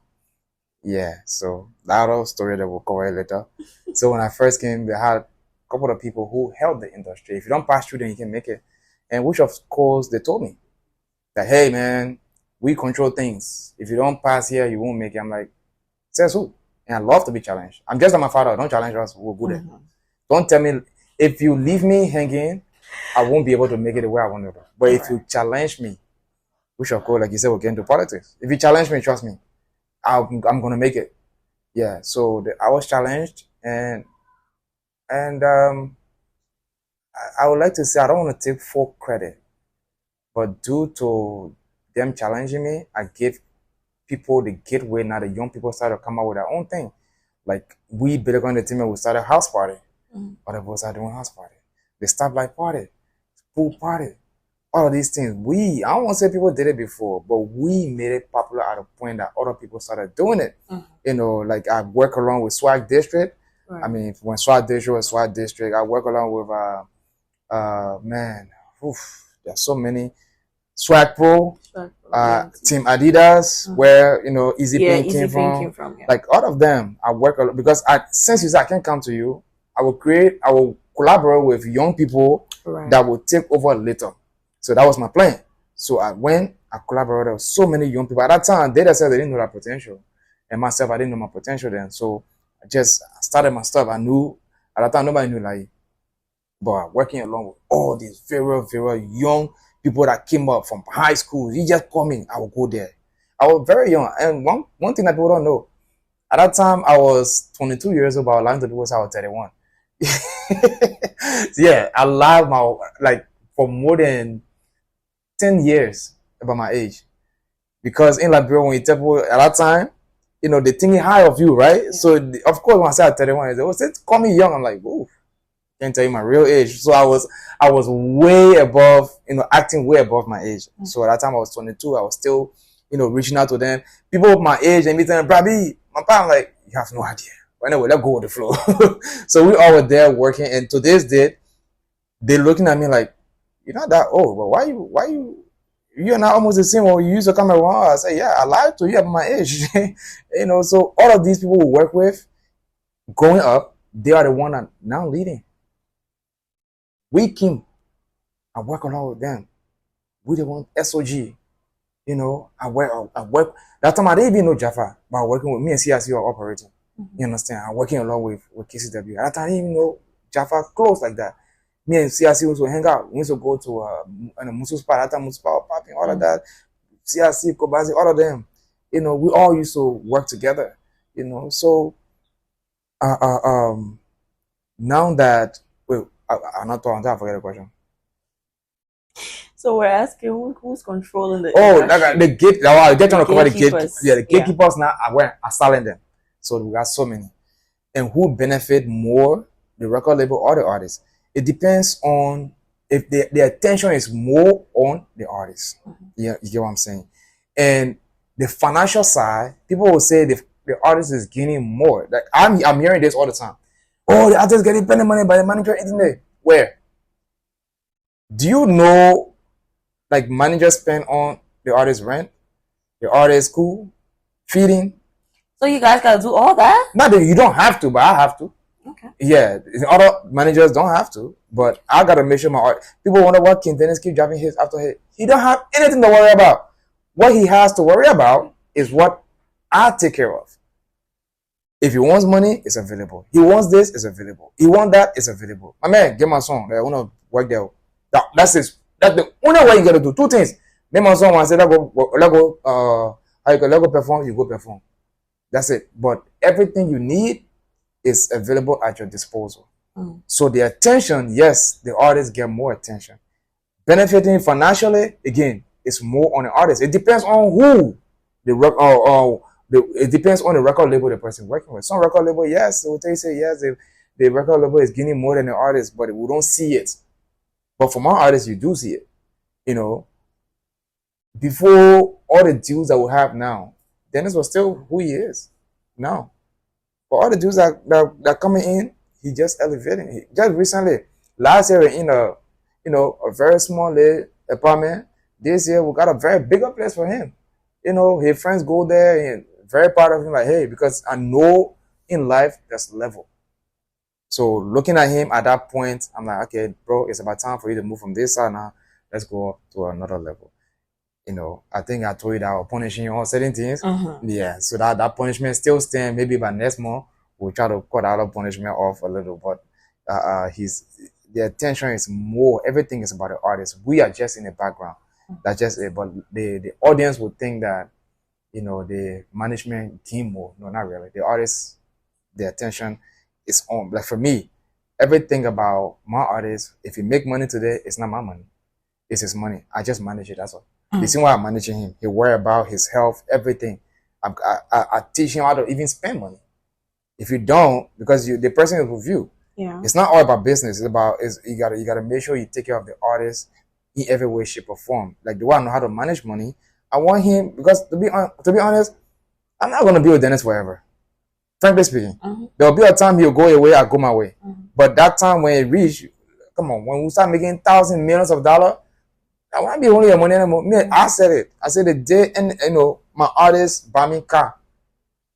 Yeah, so that other story that we'll cover later. So when I first came, they had a couple of people who held the industry. If you don't pass through, then you can make it. And which of course they told me that, hey man, we control things. If you don't pass here, you won't make it. I'm like, says who? And I love to be challenged. I'm just like my father. Don't challenge us. We're good at it. Don't tell me, if you leave me hanging, I won't be able to make it the way I want to. But if you challenge me, we shall go, like you said, we'll get into politics. If you challenge me, trust me, I'm going to make it. Yeah. So I was challenged, and I would like to say, I don't want to take full credit, but due to them challenging me, I gave people the gateway. Now the young people started to come out with their own thing. Like we built on the team and we started a house party. Other people started doing house party. The stoplight party, pool party, all of these things. I don't want to say people did it before, but we made it popular at a point that other people started doing it. You know, like I work along with Swag District. I mean, when Swag District was Swag District, I work along with man, there's so many. Swag Pro, Team Adidas, where you know Easy Pain came from. Yeah. Like all of them, I work a lot because since you said I can come to you, I will collaborate with young people that will take over later. So that was my plan. So I collaborated with so many young people. At that time, they themselves, they didn't know that potential. And myself, I didn't know my potential then. So I just started my stuff. I knew, at that time, nobody knew Lyee. But working along with all these very, very young people that came up from high school, you just call me, I will go there. I was very young. And one thing that people don't know, at that time, I was 22 years old, but I was lying to people, I was 31. So yeah, I lied for more than 10 years about my age. Because in Liberia, when you tell people at that time, you know, they think high of you, right? Yeah. So, of course, when I said 31, they say, call me young. I'm like, ooh, can't tell you my real age. So I was way above, you know, acting way above my age. So at that time, I was 22. I was still, you know, reaching out to them. People of my age, and me telling them, Brabi, my pa, I'm like, you have no idea. But anyway, let's go with the flow. So we all were there working, and to this day, they're looking at me like, you're not that old, but why you're not almost the same when you used to come around. I say, yeah, I lied to you about my age. You know, so all of these people we work with, growing up, they are the one that now leading. We came, I work along with them. We the one SOG. You know, I work. That time I didn't even know Jaffa, but working with me and CRC are operating. You understand? I'm working along with KCW. At that time I didn't even know Jaffa close like that. Me and CRC used to hang out. We used to go to Musu Spa, that time Musu Spa popping, all of that. CRC, Kobazi, all of them. You know, we all used to work together. You know, so now that I'm not talking, I forget the question. So we're asking who's controlling the like the gate. I get trying to cover the gate. Yeah, the gatekeepers now are selling them. So we got so many. And who benefit more, the record label or the artist? It depends on if the attention is more on the artist. Yeah, you get what I'm saying? And the financial side, people will say the artist is gaining more. Like I'm hearing this all the time. Oh, the artist is getting plenty money by the manager, isn't it? Where? Do you know, like, managers spend on the artist's rent, the artist's school, feeding? So you guys gotta do all that? Not that you don't have to, but I have to. Okay. Yeah, other managers don't have to, but I gotta make sure my art. People wonder why King Dennis keep driving hits after hit. He don't have anything to worry about. What he has to worry about is what I take care of. If he wants money, it's available. He wants this, it's available. He wants that, it's available. My man, get my song. I wanna work there. That's it. That's the only way you gotta do. Two things. Make my song. I say let go perform. You go perform. That's it. But everything you need is available at your disposal. So the attention, yes, the artists get more attention. Benefiting financially, again, it's more on the artist. It depends on who it depends on the record label the person working with. Some record label, yes, they will tell you say yes, the record label is getting more than the artist, but we don't see it. But for my artists, you do see it. You know, before all the deals that we have now, Dennis was still who he is now. But all the dudes that coming in, he just elevating. He just recently, last year in a a very small little apartment. This year we got a very bigger place for him. You know, his friends go there and very proud of him. Like, hey, because I know in life there's level. So looking at him at that point, I'm like, okay, bro, it's about time for you to move from this side now. Let's go to another level. You know, I think I told you that I'll punish you on certain things. Yeah, so that punishment still stands. Maybe by next month we'll try to cut out of punishment off a little, but the attention is more. Everything is about the artist. We are just in the background. That's just it. But the audience would think that, you know, the management team more. No, not really. The artist, the attention is on. Like for me, everything about my artist, if he make money today, it's not my money. It's his money. I just manage it. That's all. You see why I'm managing him. He worry about his health, everything. I teach him how to even spend money. If you don't, because the person is with you. Yeah. It's not all about business. It's about you gotta make sure you take care of the artist in every way, shape, or form. Like the way I know how to manage money, I want him, because to be honest, I'm not gonna be with Dennis forever. Frankly speaking, there'll be a time he'll go away, I go my way. But that time when it reach, come on, when we start making thousands, millions of dollars, I want to be only your money anymore. Me, I said it. I said the day, and you know, my artist buy me car.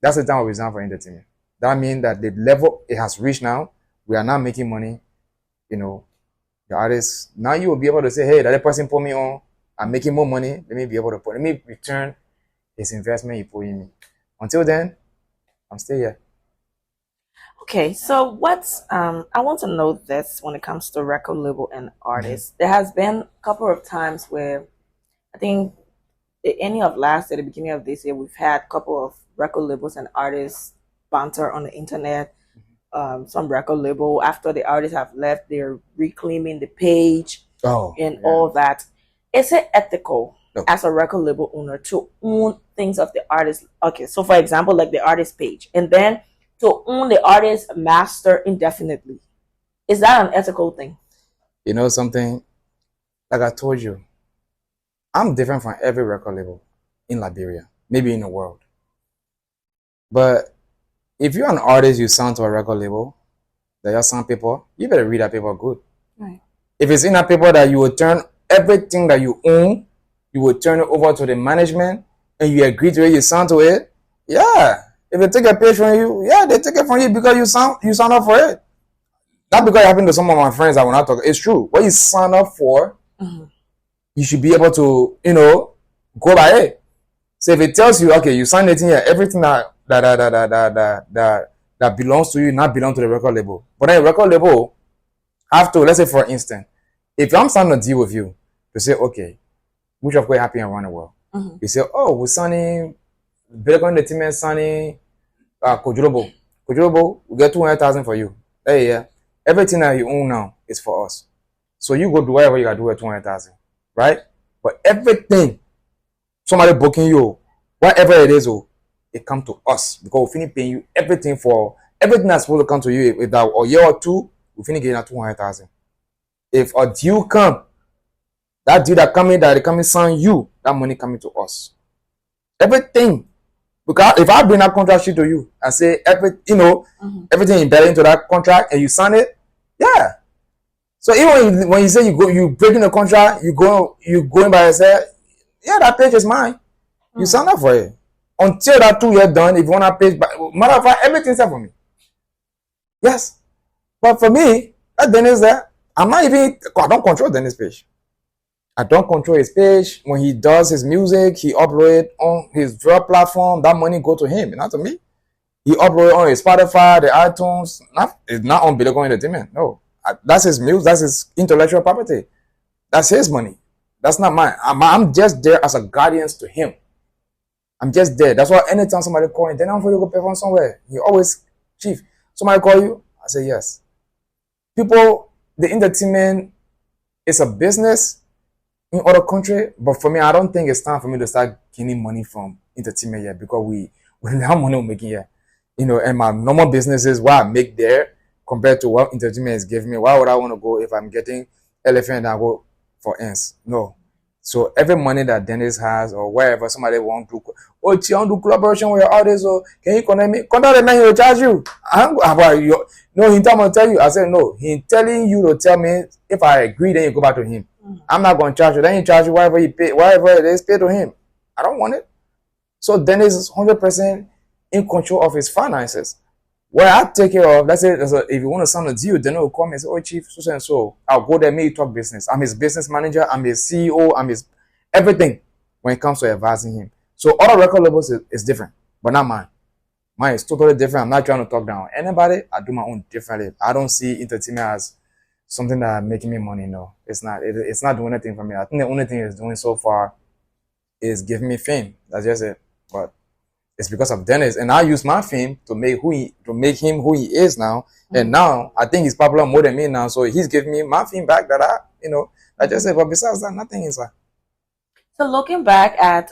That's the time we resign for entertainment. That means that the level it has reached now, we are not making money. You know, the artist, now you will be able to say, hey, that person put me on, I'm making more money. Let me return his investment he put in me. Until then, I'm still here. Okay, so what's I want to know this when it comes to record label and artists. There has been a couple of times where I think the ending of last year, the beginning of this year, we've had a couple of record labels and artists banter on the internet. Some record label, after the artists have left, they're reclaiming the page all that. Is it ethical as a record label owner to own things of the artist? Okay, so for example, like the artist page, and then to own the artist master indefinitely. Is that an ethical thing? You know something? Like I told you, I'm different from every record label in Liberia, maybe in the world. But if you're an artist, you sign to a record label, that you sign paper, you better read that paper good. Right. If it's in a paper that you will turn everything that you own, you will turn it over to the management, and you agree to it, you sign to it, yeah. If they take a page from you, yeah, they take it from you because you sign up for it. Not because it happened to some of my friends that will not talk. It's true. What you sign up for, you should be able to, you know, go by it. So if it tells you, okay, you signed it in here, everything that belongs to you not belong to the record label. But then the record label have to, let's say for instance, if I'm signing a deal with you, to say, okay, which of course happy around the world. You say, oh, we're signing Bility Entertainment signing Kojulobo, we get 200,000 for you. Hey, yeah. Everything that you own now is for us. So you go do whatever you gotta do with 200,000, right? But everything, somebody booking you, whatever it is, it come to us because we finish paying you everything that's supposed to come to you. If that a year or two, we finish getting that 200,000. If a deal come, that deal that they come sign you, that money coming to us. Everything. Because if I bring that contract sheet to you and say everything embedded into that contract and you sign it, yeah. So even when you say you breaking the contract, you going by yourself, yeah, that page is mine. You sign up for it. Until that 2 years done, if you want that page, matter of fact, everything's there for me. Yes. But for me, that Dennis there, I don't control Dennis' page. I don't control his page. When he does his music, he upload on his drop platform. That money go to him, not to me. He upload on his Spotify, the iTunes. It's not on Bility Entertainment. No, that's his music. That's his intellectual property. That's his money. That's not mine. I'm just there as a guardian to him. I'm just there. That's why anytime somebody call me, then I'm for you to go perform somewhere. He always, Chief, somebody call you? I say yes. People, the entertainment is a business in other country, but for me, I don't think it's time for me to start gaining money from entertainment yet because we don't have money we're making here. You know, and my normal businesses, what I make there compared to what entertainment is giving me. Why would I want to go if I'm getting elephant and I go for ants? No. So every money that Dennis has or wherever somebody want to, oh, you want to do collaboration with your artists, or can you connect me? Contact the man, he will charge you. About you. No, he tell me to tell you. I said no. He telling you to tell me. If I agree, then you go back to him. I'm not going to charge you. Then you charge you whatever he pay, whatever it is, pay to him. I don't want it. So Dennis is 100% in control of his finances. Where I take care of, let's say, if you want to sign a deal, then he'll come and say, oh, Chief, so and so. I'll go there, maybe talk business. I'm his business manager, I'm his CEO, I'm his everything when it comes to advising him. So other record labels is different, but not mine. Mine is totally different. I'm not trying to talk down anybody. I do my own differently. I don't see entertainment as something that making me money. No, it's not. It's not doing anything for me. I think the only thing it's doing so far is giving me fame. That's just it. But it's because of Dennis, and I use my fame to make him who he is now. And now I think he's popular more than me now, so he's giving me my fame back that I just said. But besides that, nothing is like. So looking back at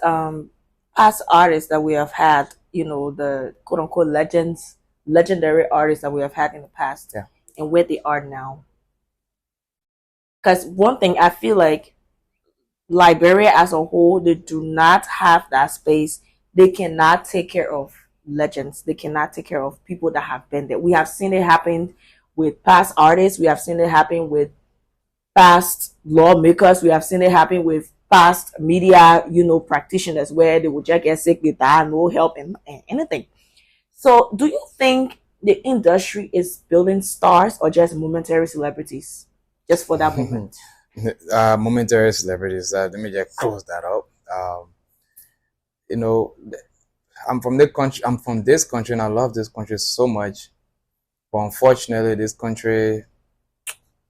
past artists that we have had, the quote unquote legendary artists that we have had in the past, and where they are now. Because one thing I feel like Liberia as a whole, they do not have that space. They cannot take care of legends. They cannot take care of people that have been there. We have seen it happen with past artists. We have seen it happen with past lawmakers. We have seen it happen with past media, practitioners, where they would just get sick, they die, no help and anything. So do you think the industry is building stars or just momentary celebrities just for that moment? Momentary celebrities. Let me just close that up. I'm from the country. I'm from this country, and I love this country so much. But unfortunately, this country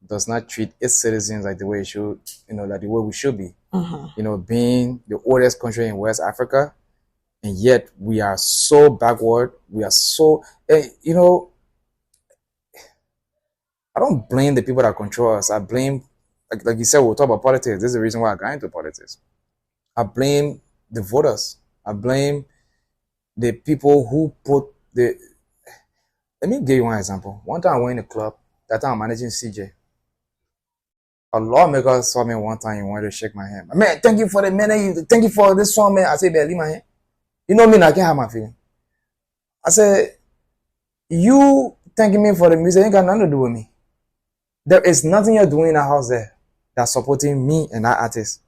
does not treat its citizens like the way it should. Like the way we should be. Being the oldest country in West Africa, and yet we are so backward. We are so. I don't blame the people that control us. I blame, like you said, we'll talk about politics. This is the reason why I got into politics. I blame the voters. I blame the people who put the. Let me give you one example. One time I went in a club. That time I'm managing CJ. A lawmaker saw me one time and wanted to shake my hand. Man, thank you for the minute. Thank you for this song, man. I said, leave my hand. You know me, I can't have my feeling. I said, you thanking me for the music ain't got nothing to do with me. There is nothing you're doing in the house there that's supporting me and that artist.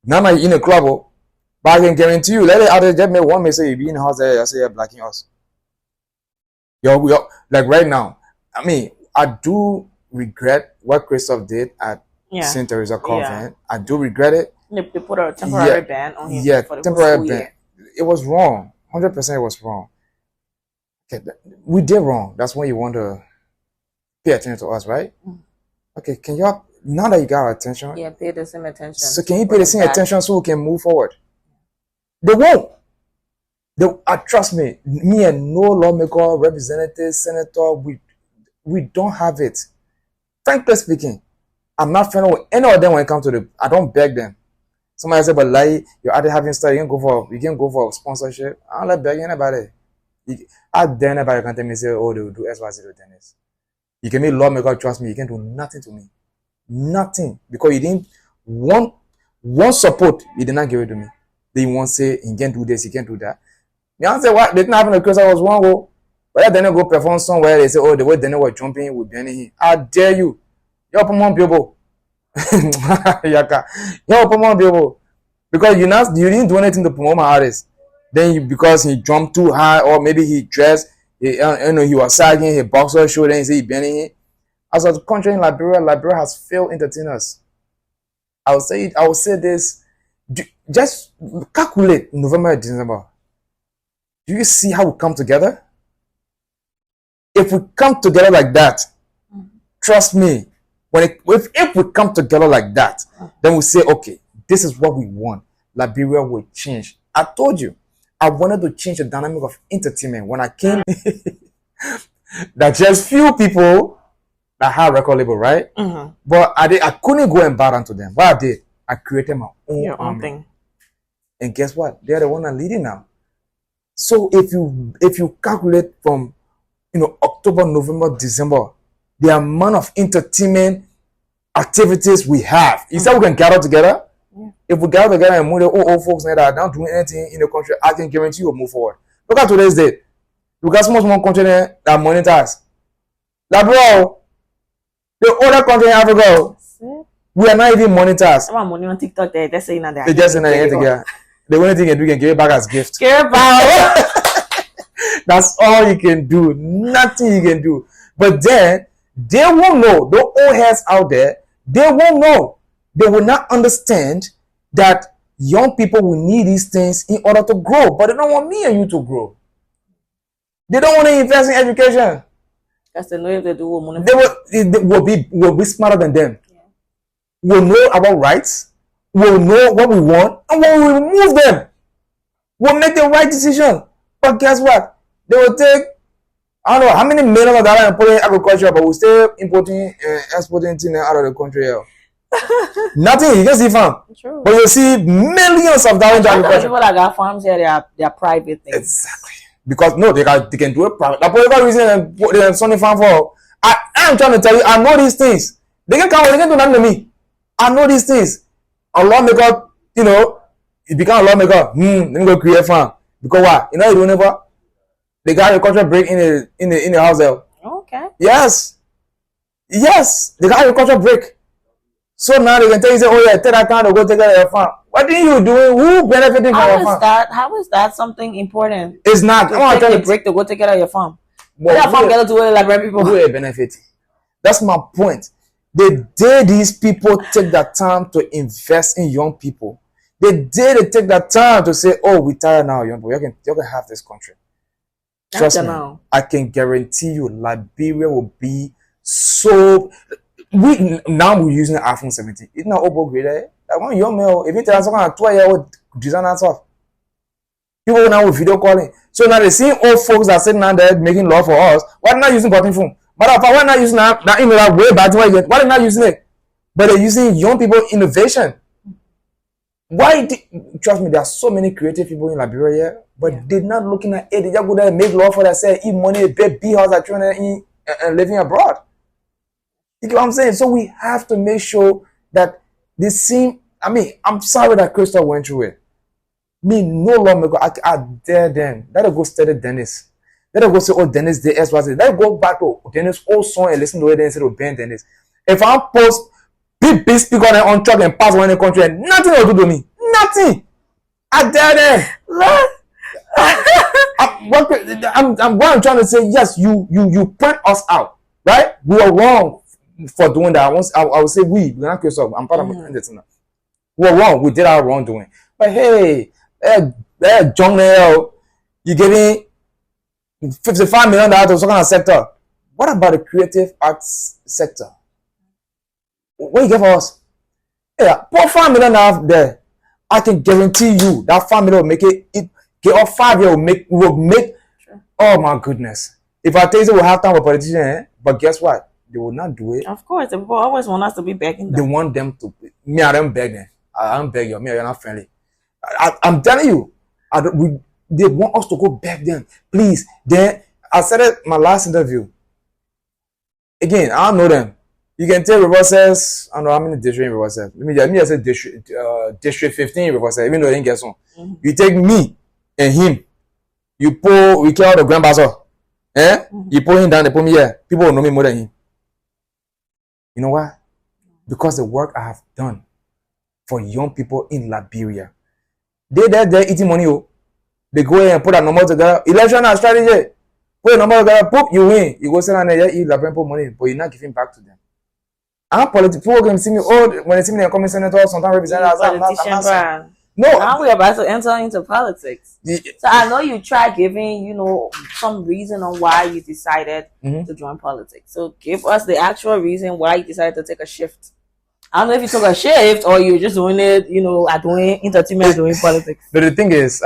Now I'm in a club, but I can guarantee you, let the artist just make one message, you be in the house there, I say you're blacking us. Like right now, I mean, I do regret what Christoph did at St. Teresa Convent. I do regret it. They put a temporary ban on him. Yeah, temporary ban. It was wrong. 100% it was wrong. Okay, we did wrong. That's when you want to pay attention to us, right? Okay, can y'all, now that you got our attention, pay the same attention. So can you pay the same attention so we can move forward? They won't. Trust me and no lawmaker, representative, senator, we don't have it. Frankly speaking, I'm not friendly with any of them when it comes to I don't beg them. Somebody said, but Lyee, you're out there having stuff, you can go for sponsorship. I don't like begging anybody. I dare anybody can tell me, say, oh, they will do XYZ with Dennis. You can make lawmaker, trust me, you can do nothing to me. Nothing. Because you didn't want support, you did not give it to me. Then you want to say, he can't do this, he can't do that. You know what? They didn't have because I was wrong. But then they go perform somewhere, they say, oh, the way Dennis was jumping with Benny. I dare you. You're up on people. You're up on people. Because you didn't do anything to promote my artist. Then because he jumped too high, or maybe he dressed, he was sagging, his boxer showed, then he said he bending. As a country in Liberia has failed entertainers. I will say this. Just calculate November and December. Do you see how we come together? If we come together like that, trust me, if we come together like that, then we say, okay, this is what we want. Liberia will change. I told you, I wanted to change the dynamic of entertainment. When I came, that just few people that had record label, right? But I couldn't go and bow down to them. What I did, I created my own thing. And guess what? They're the one that leading now. So if you calculate from October, November, December, the amount of entertainment activities we have. You said we can gather together. Yeah. If we gather together and move the old folks that are not doing anything in the country, I can guarantee you will move forward. Look at today's date. We got small country that monitors. Like, bro, the other country in Africa, we are not even monitors. I'm money on TikTok there. That's saying that they just saying that the only thing you can do, you can give it back as gift. Give it back. That's all you can do. Nothing you can do. But then they won't know. The old heads out there, they won't know. They will not understand that young people will need these things in order to grow. But they don't want me and you to grow. They don't want to invest in education. Because they know if they do money. They will be smarter than them. Yeah. We'll know our rights. We'll know what we want. And we'll remove them. We'll make the right decision. But guess what? They will take, I don't know how many millions of dollars and put in agriculture, but we're still importing and exporting things out of the country. Nothing. You can see farm. True. But you see millions of dollars in agriculture. People that got farms here, they are private things. Exactly. Because no, they can do it private. That's whatever reason they're Sunday farm for. I'm trying to tell you, I know these things. They can come, they can do nothing to me. I know these things. A lawmaker, you become a lawmaker. Let me go create a farm. Because what? You don't never. They got a contract break in the house there. Okay. Yes. They got a contract break. So now they can tell you, say, oh yeah, take that time to go take care of your farm. What are you doing? Who benefiting from your farm? How is that something important? It's not. You take a break to go take care of your farm. Well, that farm get to do it like people. Who are benefiting? That's my point. The day these people take that time to invest in young people, the day they take that time to say, oh, we tired now, young people, you can have this country. Trust me, I can guarantee you Liberia will be so. We're using the iPhone 17. It's not upgraded. Like one young male, if you tell someone a 12-year-old designer stuff, people now with video calling. So now they see old folks that are sitting down there making love for us. Why are they not using button phone? But why not using that email that way back to why are they not using it? But they're using young people innovation. Trust me, there are so many creative people in Liberia, but they're not looking at it. They just go there and make love for themselves, eat money, buy big house that trying and living abroad. You get what I'm saying? So we have to make sure that I'm sorry that Crystal went through it. Me, no longer, I dare them. Let her go study Dennis. Let her go say, oh, Dennis, the S was it. Let her go back to Dennis' old song and listen to it instead of Ben Dennis. If I post big speaker on truck and pass one in the country, and nothing will do to me. Nothing. I dare them. What I'm trying to say, yes, you point us out, right? We are wrong for doing that. I will say we're not Christoph. I'm part of it. We're wrong. We did our wrongdoing. But hey, John Nail, you're getting $55 million to some kind of sector. What about the creative arts sector? What you give us? Yeah, put $5 million there. I can guarantee you that $5 million will make it get off 5 years will make sure. Oh my goodness. If I tell you we'll have time for politicians, but guess what? They will not do it. Of course, the people always want us to be begging them. They want them to. Me, I don't beg them. I don't beg you. Me, you're not friendly. I'm telling you, they want us to go beg them. Please. Then I said it my last interview. Again, I don't know them. You can tell reverses. I don't know how many district in reverses. Let me just say district 15 in reverses, even though they didn't get some. You take me and him. We kill out the grandmaster. You put him down, they put me here. People will know me more than him. You know why? Because the work I have done for young people in Liberia. They're eating money. They go in and put a number together. Election and strategy. Put a number together, poop, you win. You go sit down there, eat Liberian money, but you're not giving back to them. I'm political. People can see me, when they see me, they come in senator, sometimes representative. No. Now we're about to enter into politics. So I know you try giving, some reason on why you decided to join politics. So give us the actual reason why you decided to take a shift. I don't know if you took a shift or you're just doing it, doing entertainment, doing politics. But the thing is,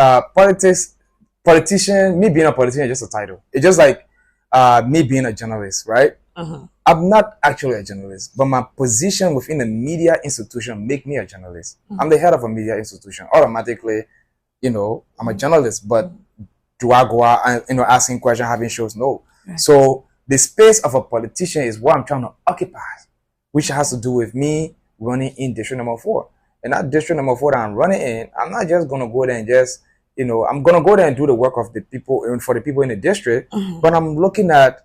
politician, me being a politician is just a title. It's just like me being a journalist, right? I'm not actually a journalist, but my position within a media institution make me a journalist. I'm the head of a media institution. Automatically, I'm a journalist. But do I go out and asking questions, having shows? No. Right. So the space of a politician is what I'm trying to occupy, which has to do with me running in district number 4. And that district number 4 that I'm running in, I'm not just gonna go there and just, I'm gonna go there and do the work of the people and for the people in the district, but I'm looking at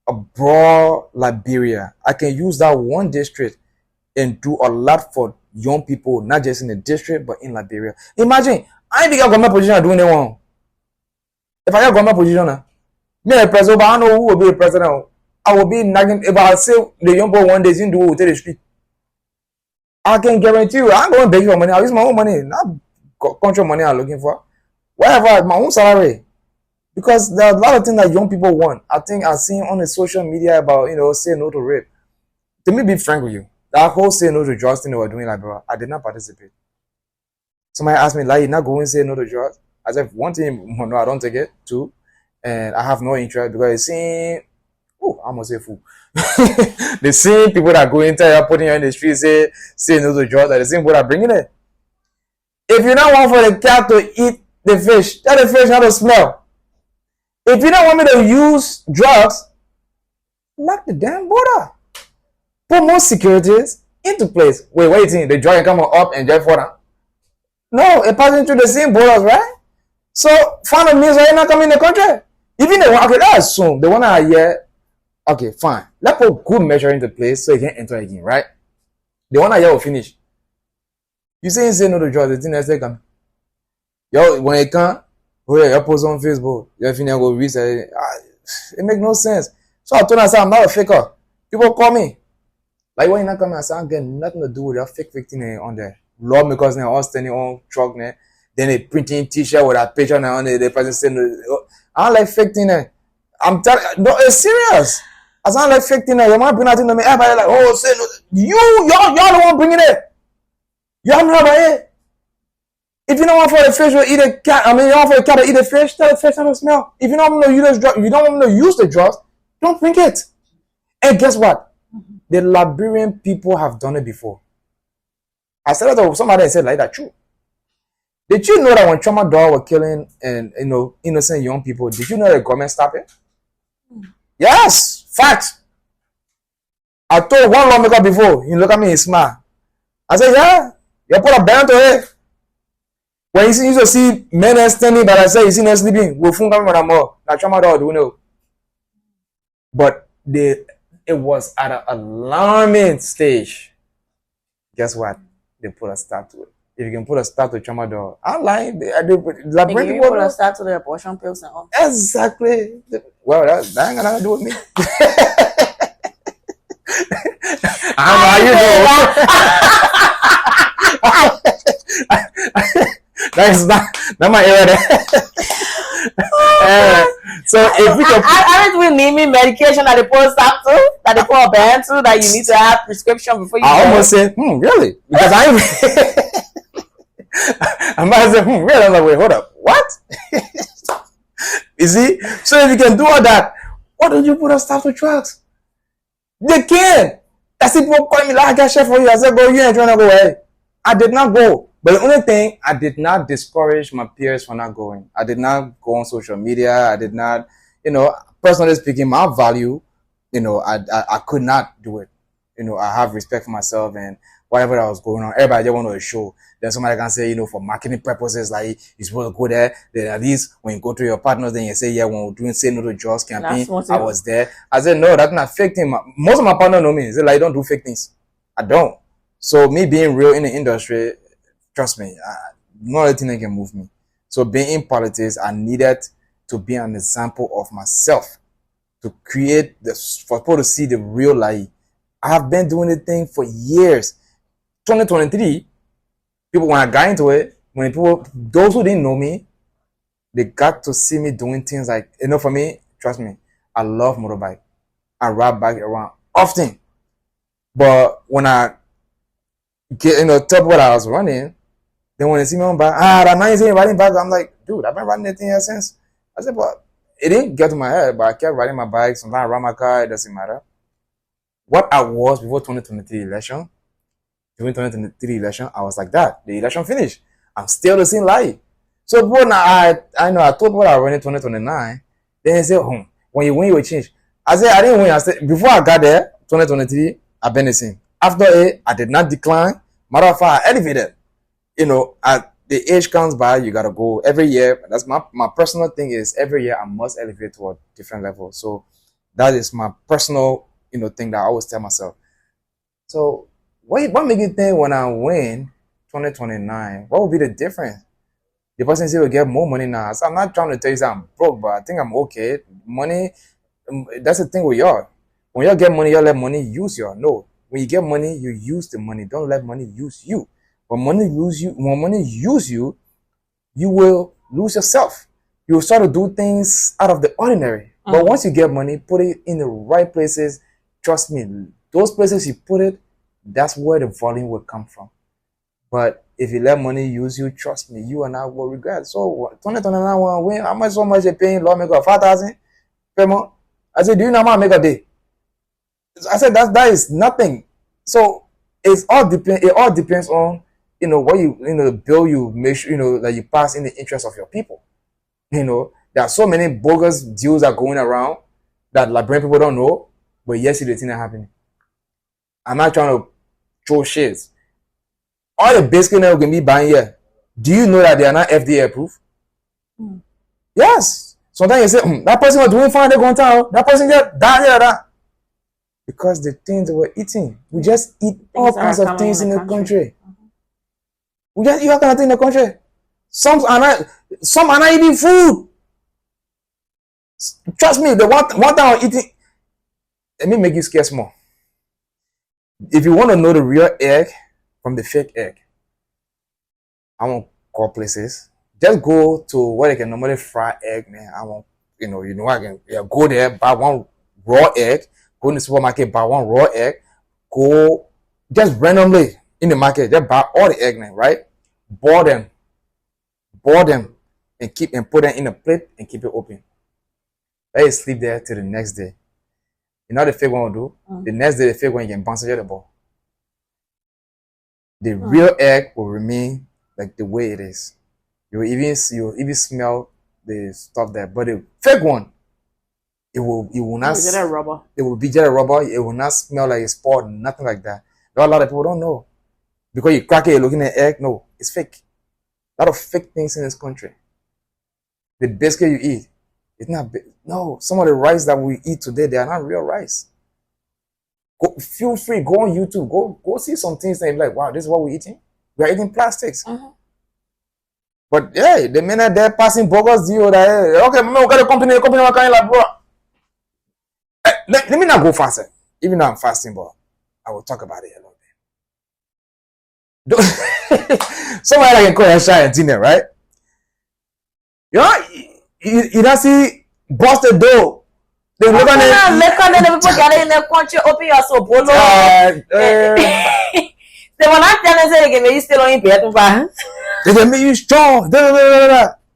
a broad Liberia. I can use that one district and do a lot for young people, not just in the district, but in Liberia. Imagine, I ain't got government position doing it one. If I got government position, me a president, but I don't know who will be the president. I will be nagging. If I say the young boy one day didn't do what the street, I can guarantee you, I'm going to beg you for money. I'll use my own money, not control money I'm looking for. Whatever, my own salary. Because there are a lot of things that young people want. I think I've seen on the social media about, say no to rape. To me, be frank with you, that whole say no to drugs thing they were doing, like, bro, I did not participate. Somebody asked me, like, you not going to say no to drugs? I said, one thing, no, I don't take it. 2, and I have no interest because it's seeing, I'm going to say fool. The same people that go into here, putting you in the street, say no to drugs, are the same people that bringing it. If you don't want for the cat to eat the fish, tell the fish not to smell. If you don't want me to use drugs, lock the damn border. Put more securities into place. Wait, what do you think? The drug can come up and just further? No, it passes through the same borders, right? So, find a means why you're not coming in the country. Even the one, okay, let's assume the one that here, okay, fine. Let's put good measure into place so you can enter again, right? The one that here will finish. You say no to drugs, the thing that's coming. Yo, when it come, you post on Facebook, you finish go research it makes no sense. So I told myself I'm not a faker. People call me. Like when you not coming, I say I'm getting nothing to do with that fake thing on there. Lawmakers now all standing on truck there. Then they printing t-shirt with a picture now on the person saying I don't like fake thing there. I'm telling no, it's serious. I sound like fake thing there. You might bring that thing to me. Everybody like, oh, say no. Y'all the one bringing it. Y'all know about it. If you don't want for the fish to eat a cat, you don't want for the cat to eat a fish, tell the fish not to smell. If you don't want to use the drugs, you don't want to use the drugs, don't drink it. And guess what? The Liberian people have done it before. I said that to somebody and said like that true. Did you know that when trauma dog were killing and innocent young people, did you know the government stopped it? Yes, fact. I told one lawmaker before, he look at me, he smile. I said, yeah, you put a ban to it. When you see men standing, but I say you see them sleeping, we'll phone coming with more. Now trauma dog do know. But it was at an alarming stage. Guess what? They put a stop to it. If you can put a stop to trauma dog, I'm lying. They put a stop to the abortion pills and all. Exactly. Well, that ain't gonna do with me. I don't know how you know. That's not my area there. So if we can, aren't we naming medication that they put a stop to, that they put a ban to, that you need to have prescription before you? I almost said, really? Because I might say, really? I was like, wait, hold up, what? You see? So if you can do all that, why don't you put a stop to drugs? They can. That's it. People call me like I got chef for you. I said, go, you ain't trying to go away. I did not go. But the only thing, I did not discourage my peers for not going. I did not go on social media. I did not, personally speaking, my value, I could not do it. I have respect for myself and whatever that was going on. Everybody just want to show. Then somebody can say, for marketing purposes, like you're supposed to go there. Then at least when you go to your partners, then you say, yeah, when we're doing Say No to Drugs campaign, I was there. I said, no, that's not fake thing. Most of my partners know me. They say, like, I don't do fake things. I don't. So me being real in the industry, trust me, no other thing that can move me. So being in politics, I needed to be an example of myself, to create for people to see the real Lyee. I have been doing the thing for years. 2023, people, when I got into it, those who didn't know me, they got to see me doing things like, for me, trust me, I love motorbike. I ride bike around often. But when I get in the top what I was running, then when they see me on bike, that man is riding bike, I'm like, dude, I've been riding that thing here since. I said, but it didn't get to my head, but I kept riding my bike. Sometimes I ride my car, it doesn't matter. What I was before 2023 election, during 2023 election, I was like that. The election finished. I'm still the same Lyee. So when I know I told what I run in 2029, then they say, When you win, you will change. I said I didn't win. I said before I got there, 2023, I've been the same. After it, I did not decline. Matter of fact, I elevated. You know, as the age comes by, you gotta go every year. That's my personal thing is every year I must elevate to a different level. So that is my personal, thing that I always tell myself. So what make you think when I win 2029, what will be the difference? The person says will get more money now. So I'm not trying to tell you that I'm broke, but I think I'm okay. Money, that's the thing with y'all. When y'all get money, y'all let money use y'all. No. When you get money, you use the money. Don't let money use you. When money use you, you will lose yourself. You will start to do things out of the ordinary. But once you get money, put it in the right places. Trust me, those places you put it, that's where the volume will come from. But if you let money use you, trust me, you and I will regret. So 2029 will win. How much they paying lawmaker? 5,000 per month. I said, do you know how much I make a day? I said that is nothing. So it all depends on what the bill you make sure that you pass in the interest of your people. There are so many bogus deals that are going around that Liberian people don't know, but yes, the thing that happening. I'm not trying to throw shades. All the basic now can be buying here. Do you know that they are not FDA approved? Yes. Sometimes you say, that person was doing fine, they're going to town. That person get that. Because the things that we're eating, we just eat all kinds of things in the country. We just eat all kinds of things in the country. Some are not eating food. Trust me, the one time I'm eating, let me make you scarce more. If you want to know the real egg from the fake egg, I won't call places. Just go to where they can normally fry egg, man. I won't, I can go there, buy one raw egg, go in the supermarket, buy one raw egg, go just randomly in the market, just buy all the egg, man, right? Boil them, and put them in a plate and keep it open. Let it sleep there till the next day. You know what the fake one will do? The next day, the fake one, you can bounce the ball. The real egg will remain like the way it is. You'll even smell the stuff there. But the fake one, it will not. Is it a rubber? It will be just a rubber. It will not smell like it's spoiled, nothing like that. There are a lot of people don't know. Because you crack it, you're looking at egg. No, it's fake. A lot of fake things in this country. The biscuit you eat, it's not. No, some of the rice that we eat today, they are not real rice. Feel free, go on YouTube, go see some things and be like, wow, this is what we're eating. We're eating plastics. But yeah, the minute they're passing bogus deal that okay, we got a company like bro. Let me not go faster. Even though I'm fasting, but I will talk about it a little bit. Somebody like can call a shy and dinner, right? You don't see bust the door. They look at it. Look at the people get in the country, open your soul, bolo. They will not tell us they can make you still on your bed. They can make you strong.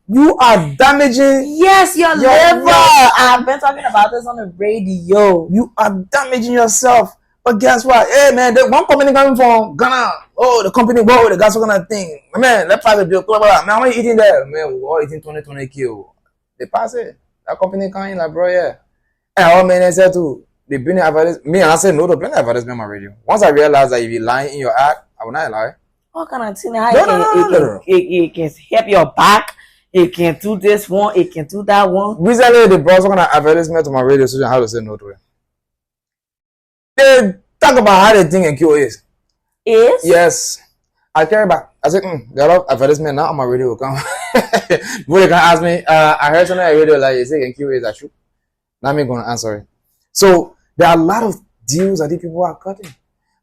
You are damaging. Yes, your liver. I've been talking about this on the radio. You are damaging yourself. But guess what? Hey man, the one company coming from Ghana. Oh, the company, whoa, the gas kind of thing. Man, let's private bill. Man, how are you eating there? Man, we're all eating 20 kilo. They pass it. That company coming like, bro, yeah. And all men they said too, they bring the advertisement. Me, I said no to bring the advertisement on my radio. Once I realized that if you lying in your act, I will not lie. What kind of thing? It can help your back. It can do this one. It can do that one. Recently, they brought some kind of advertisement to my radio station. How to say no to it? They talk about how they think NQ is. Is? Yes. I carry back. I said, there are advertisement now on my radio will come. People can ask me, I heard something on the radio like you say NQ is that true? Now I'm going to answer it. So there are a lot of deals that these people are cutting.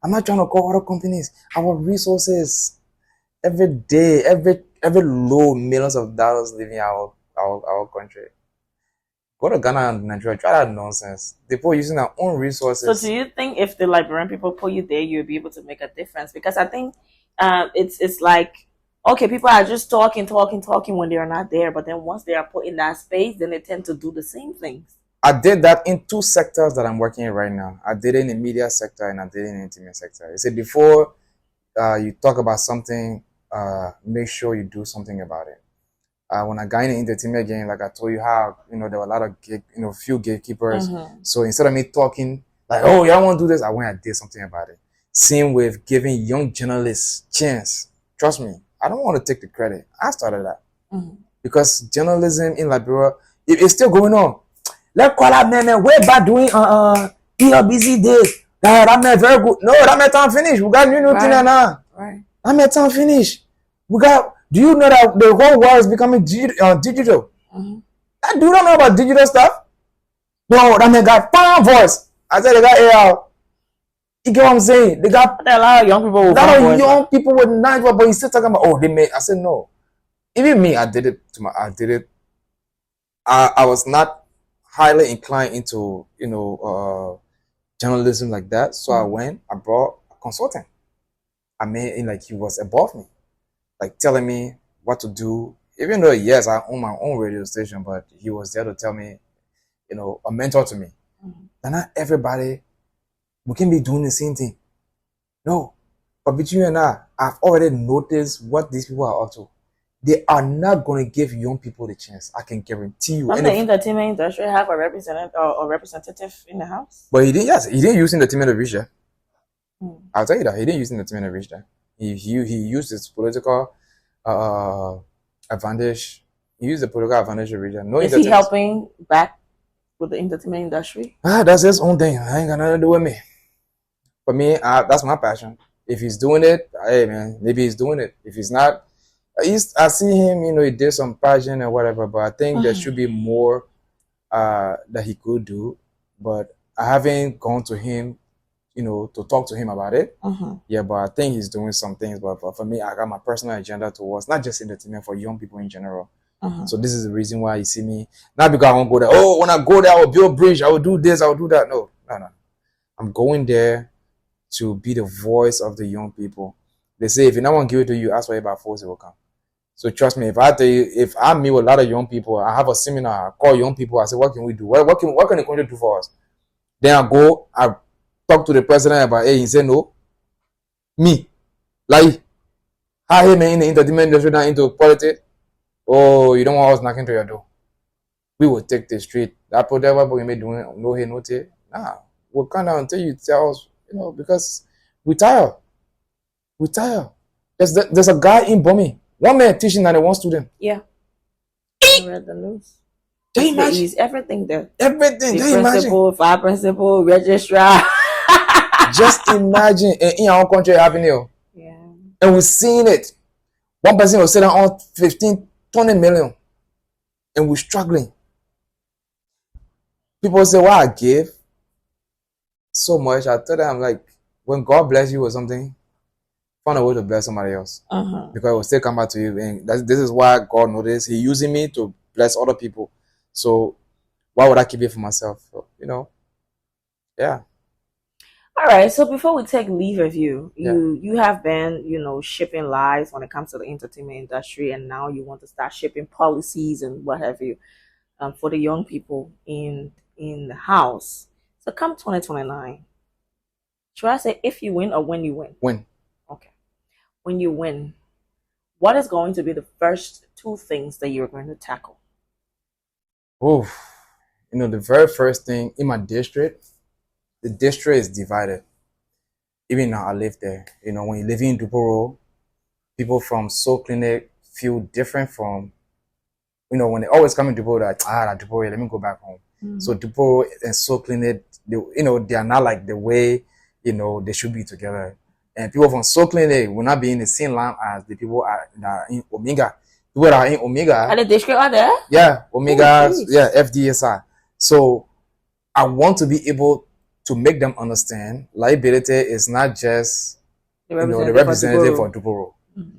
I'm not trying to call other companies. Our resources every day, every low millions of dollars leaving our country. Go to Ghana and Nigeria, try that nonsense. The people using their own resources. So do you think if the Liberian people put you there, you'll be able to make a difference? Because I think it's like, okay, people are just talking when they are not there, but then once they are put in that space, then they tend to do the same things. I did that in two sectors that I'm working in right now. I did it in the media sector and I did it in the intimate sector. I said before you talk about something, make sure you do something about it. When I got in the entertainment game, like I told you how, there were a lot of few gatekeepers. So instead of me talking like, oh, y'all want to do this, I went and did something about it. Same with giving young journalists chance. Trust me, I don't want to take the credit. I started that. Because journalism in Liberia, it's still going on. Let's call that man way back doing busy days. That man very good. No, that man time finish. We got new thing now. Right. That man time finish. We got. Do you know that the whole world is becoming digital? That dude don't know about digital stuff. No, that man got fine voice. I said they got AI. You get what I'm saying? They got a lot of young people. A lot of young people with nice voice, but he's still talking about, oh, they made. I said no. Even me, I did it. I was not highly inclined into journalism like that, so I brought a consultant. I made him like he was above me, like telling me what to do. Even though yes, I own my own radio station, but he was there to tell me, a mentor to me. And not everybody we can be doing the same thing. No, but between you and I've already noticed what these people are up to. They are not going to give young people the chance. I can guarantee you. Does the entertainment industry have a representative in the house? But he didn't use entertainment to reach there. I'll tell you that he didn't use entertainment to reach there. He used his political advantage. He used the political advantage to reach there. No, is he helping back with the entertainment industry? That's his own thing. I ain't got nothing to do with me. For me, that's my passion. If he's doing it, hey man, maybe he's doing it. If he's not, I see him, he did some pageant or whatever, but I think there should be more that he could do. But I haven't gone to him, to talk to him about it. Yeah, but I think he's doing some things. But for me, I got my personal agenda towards not just entertainment, for young people in general. So this is the reason why you see me, not because I won't go there. Oh, when I go there, I will build a bridge. I will do this. I will do that. No. I'm going there to be the voice of the young people. They say if you don't want to give it to you, ask for it by force, it will come. So trust me, if I tell you, if I meet with a lot of young people, I have a seminar, I call young people, I say, what can we do? What can the country do for us? Then I go, I talk to the president about, hey, he said no. Me, Lyee, how him in the entertainment industry, not into politics? Oh, you don't want us knocking to your door. We will take the street. That protest, what we may doing, no hey, no take. Nah, we'll come down until you tell us, because we tired. We tired. There's a guy in Bomi. One man teaching and one student. Yeah. I read the news. Can you imagine? Everything there. Everything. The principal, five principal, registrar. Just imagine in our own country happening here. Yeah. And we're seeing it. One person was sitting on 15, 20 million. And we're struggling. People say, why I give so much? I tell them, like, when God bless you or something, find a way to bless somebody else. Because it will still come back to you. And this is why God noticed He using me to bless other people. So why would I keep it for myself? Yeah. All right. So before we take leave of you, you have been, shipping lies when it comes to the entertainment industry, and now you want to start shipping policies and what have you for the young people in the house. So come 2029, should I say if you win or when you win? Win. Okay. When you win, what is going to be the first two things that you're going to tackle? Oh, the very first thing in my district, the district is divided. Even now, I live there. When you live in Duporo, people from Soul Clinic feel different from, when they always come in Duporo, like, Duporo, let me go back home. So Duporo and Soul Clinic, they are not like the way, they should be together. And people from Soul Clinic will not be in the same line as the people that are in Omega. People that are in Omega. And the district are there? Yeah, Omega, FDSI. So I want to be able to make them understand Lyee Bility is not just the representative for Duporo.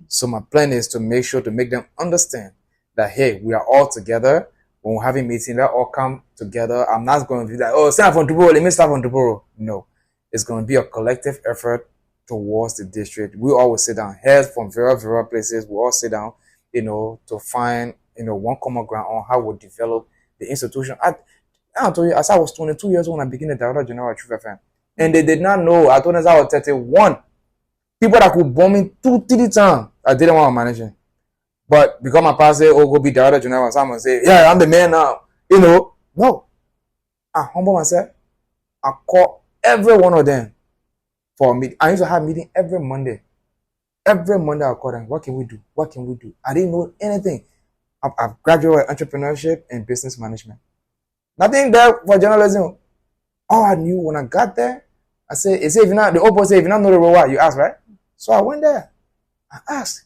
So my plan is to make sure to make them understand that, hey, we are all together. When we're having meetings, they all come together. I'm not going to be like, oh, stand from Duporo, let me start from Duporo. No, it's going to be a collective effort towards the district. We always sit down, heads from various places. We all sit down, to find, one common ground on how we develop the institution. I told you, as I was 22 years old when I began the Director General of Truth FM. And they did not know. I told them I was 31. People that could bomb me 2-3 times. I didn't want to manage it. But because my pastor say, oh, go be the other general, someone say, yeah, I'm the man now. No. I humble myself. I call every one of them for a meeting. I used to have a meeting every Monday. Every Monday I call them. What can we do? What can we do? I didn't know anything. I've graduated entrepreneurship and business management. Nothing there for journalism. All I knew when I got there, I said, if you not the opposite, if you not know the role, you ask, right? So I went there. I asked.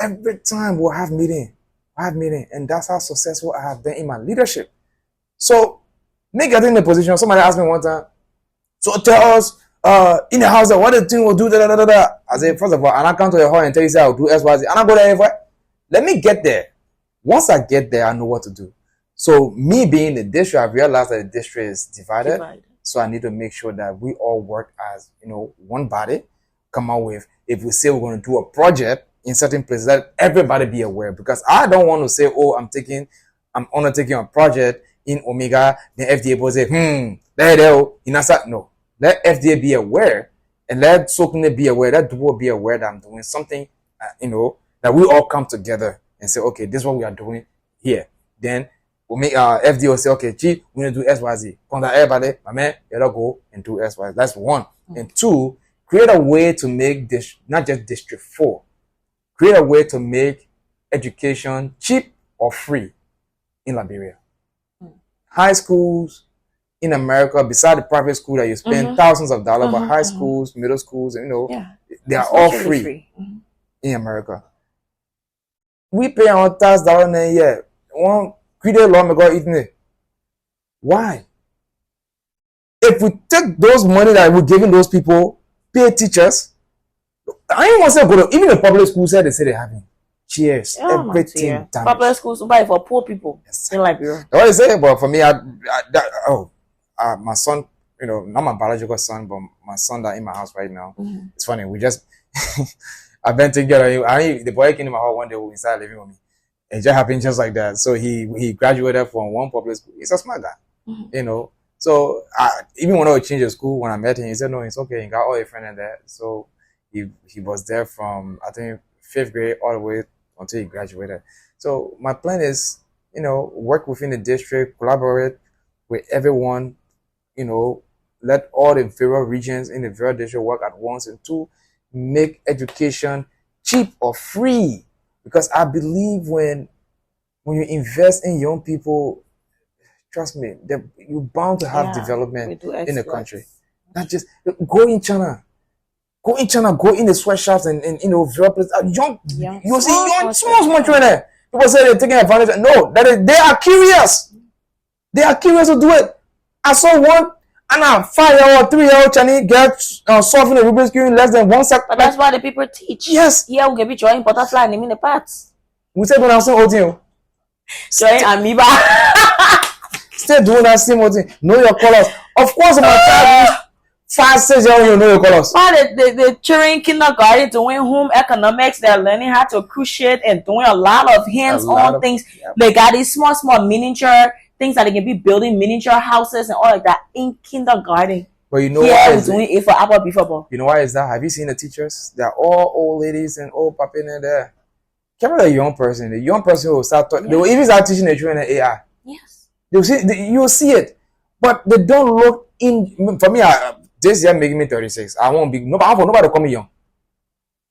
Every time we'll have meeting, and that's how successful I have been in my leadership. So, me getting in the position, somebody asked me one time, so tell us, in the house, what the thing will do, da da da da. I said, first of all, and I come to your hall and tell you, say, I'll do X, Y, Z, and I go there, let me get there. Once I get there, I know what to do. So, me being the district, I realized that the district is divided. So, I need to make sure that we all work as, one body, come out with, if we say we're going to do a project in certain places, that everybody be aware. Because I don't want to say, oh, I'm undertaking a project in Omega, then FDA will say, no. Let FDA be aware, and let Sokune be aware, let Duo be aware that I'm doing something, that we all come together and say, okay, this is what we are doing here. Then we'll make FDA will say, okay, gee, we're going to do SYZ. Contact everybody, my man, let us go and do SYZ. That's one. Mm-hmm. And two, create a way to make this, not just District 4, create a way to make education cheap or free in Liberia. High schools in America, beside the private school that you spend thousands of dollars, but high schools, middle schools, they are all free in America. We pay our tax dollar a year. One create law make eating it. Why? If we take those money that we're giving those people, pay teachers, I ain't want to say go to even the public schools they say they're having. Cheers. Everything damaged. Public schools buy for poor people in Liberia. What is it? But for me, my son, not my biological son, but my son that in my house right now. Mm-hmm. It's funny. We just I've been together. The boy came to my house one day. We started living with me. It just happened just like that. So he graduated from one public school. He's a smart guy, So even when I changed the school, when I met him, he said, "No, it's okay. He got all your friends in there." So he was there from I think 5th grade all the way until he graduated. So my plan is, work within the district, collaborate with everyone, let all the various regions in the various district work at once, and two, make education cheap or free. Because I believe when you invest in young people, trust me, you're bound to have development in the country. Not just go in China. Go in the sweatshops and various places. You'll see young, small children there. People say they're taking advantage. No, they are curious. They are curious to do it. I saw one, and a 5-year-old or 3-year-old Chinese girl solving the Rubik's Cube in less than 1 second. But that's why the people teach. Yes. Yeah, we can be drawing butterfly and naming the parts. We said when I was saying old thing. Drawing amoeba. Still doing that same old thing. Know your colors. Of course, my child 5, 6 years old, you know your colors. The children kindergarten doing home economics, they're learning how to crochet and doing a lot of hands-on things. Yep. They got these small miniature things that they can be building miniature houses and all like that in kindergarten. But you know why is doing it for apple before. You know why is that? Have you seen the teachers? They're all old ladies and old papi in there. Come the young person. The young person will start talking. Yes. They will even start teaching the children AI. Yes. You'll see it. But they don't look in. For me, this year making me 36. I won't be nobody to call me young.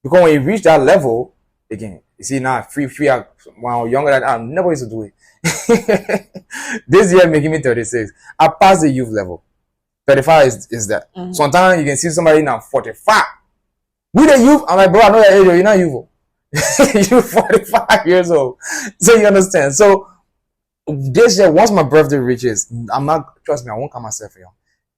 Because when you reach that level, again, you see now free when I was younger than I never used to do it. This year making me 36. I passed the youth level. 35 is that. Mm-hmm. Sometimes you can see somebody now 45. With the youth, I'm like, bro, I know that age, you're not youthful. You're 45 years old. So you understand. So this year, once my birthday reaches, trust me, I won't call myself young.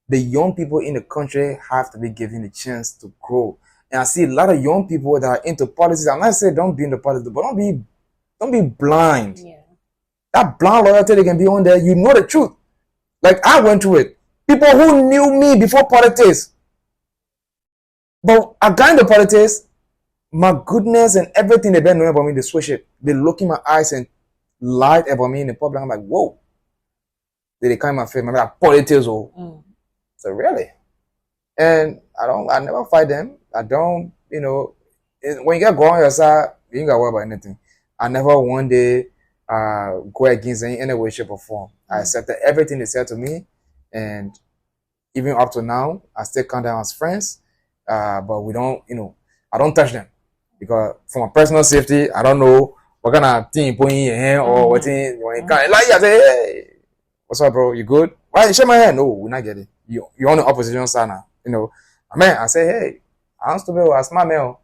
The young people in the country have to be given a chance to grow. And I see a lot of young people that are into politics. I'm not saying don't be into politics, but don't be blind. Yeah. That blind loyalty they can be on there, you know the truth. Like I went through it. People who knew me before politics. But I got into politics, my goodness and everything they've been knowing about me, they switch it. They look in my eyes and lied about me in the public. I'm like, whoa. They come in my face, I'm like, politics. So really? And I never fight them. I don't, when you get going on your side, you ain't got to worry about anything. I never one day go against any way, shape, or form. I accepted everything they said to me, and even up to now, I still count them as friends. But we don't, I don't touch them because for my personal safety, I don't know what kind of thing put in your hand or what thing when you can't. Like I say, hey, what's up, bro? You good? Why you shake my hand? No, we're not getting. You're on the opposition side now. Man, I say, hey, I'm stupid. I'm smart man.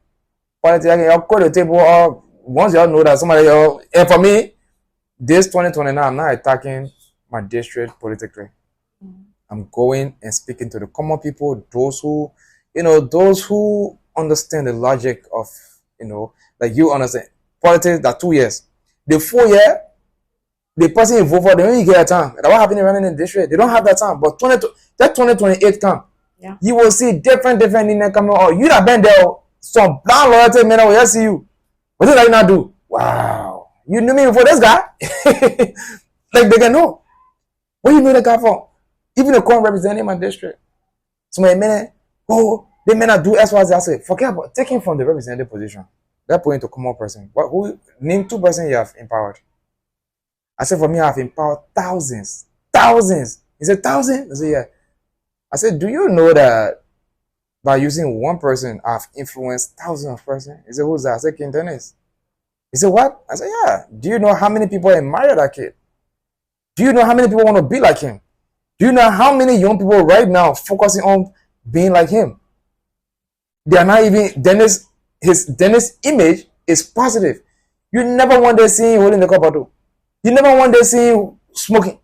Quality, I'll call the table. Or once y'all know that somebody, and for me, this 2029, I'm not attacking my district politically. I'm going and speaking to the common people, those who understand the logic of, like you understand politics. That 2 years, the 4 year, the person you vote for, they only get a time. That's what happened running in the district. They don't have that time. But 2028 come, you will see different in there coming. Or you that been there, some blind loyalty men will see you. What did I not do? Wow, you knew me before this guy. Like they can know. What you know the guy for? Even the current representing my district. So my man, they may not do as well as I say. Forget about taking from the representative position. That point to common person. But who name 2 persons you have empowered? I said for me, I have empowered thousands. He said 1,000? I said yeah. I said, do you know that by using 1 person, I've influenced thousands of persons? He said, who's that? I said, King Dennis. He said, what? I said, yeah. Do you know how many people admire that kid? Do you know how many people want to be like him? Do you know how many young people right now focusing on being like him? They are not even Dennis. His Dennis image is positive. You never one day see him holding the cup bottle. You never one day see him smoking.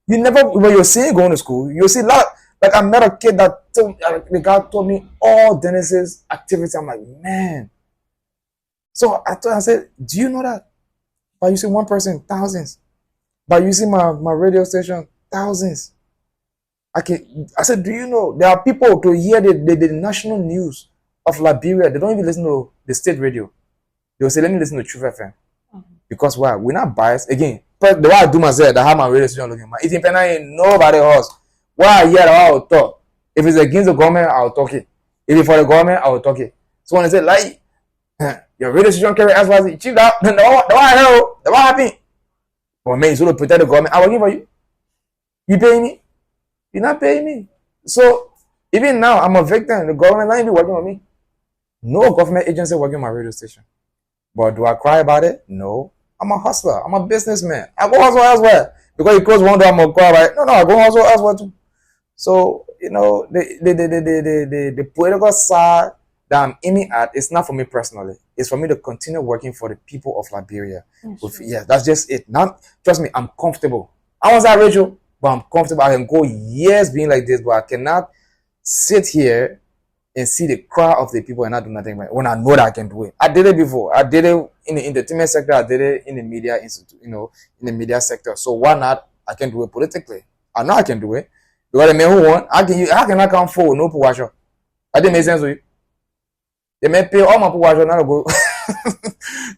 You never when you're seeing him going to school. You see a lot. Like I met a kid that the guy told me all Dennis's activities. I'm like, man. So I said, do you know that by using 1 person, thousands. By using my radio station, thousands. I said, do you know there are people to hear the national news of Liberia? They don't even listen to the state radio. They'll say, let me listen to Truth FM. Because why? We're not biased. Again, the way I do myself, I have my radio station looking. It's independent in nobody else. Why I hear I will talk. If it's against the government, I'll talk it. If it's for the government, I will talk it. So when I say, like, your radio station carry as well as chief out, then what happened? Well, man, it's going to protect the government. I'm working for you. You paying me? You're not paying me. So even now, I'm a victim. The government not even working on me. No government agency working on my radio station. But do I cry about it? No. I'm a hustler. I'm a businessman. I go hustle elsewhere. Because you close one door, I'm gonna cry about it. No, I go hustle elsewhere too. So, the political side that I'm aiming at is not for me personally. It's for me to continue working for the people of Liberia. That's just it. Now, trust me, I'm comfortable. I was at Rachel, but I'm comfortable. I can go years being like this, but I cannot sit here and see the crowd of the people and not do nothing right when I know that I can do it. I did it before. I did it in the entertainment sector. I did it in the media institute, in the media sector. So why not? I can do it politically. I know I can do it. Because the men who want, how can I come forward? No puwasho. That didn't make sense to you. They may pay all my puwasho not to go.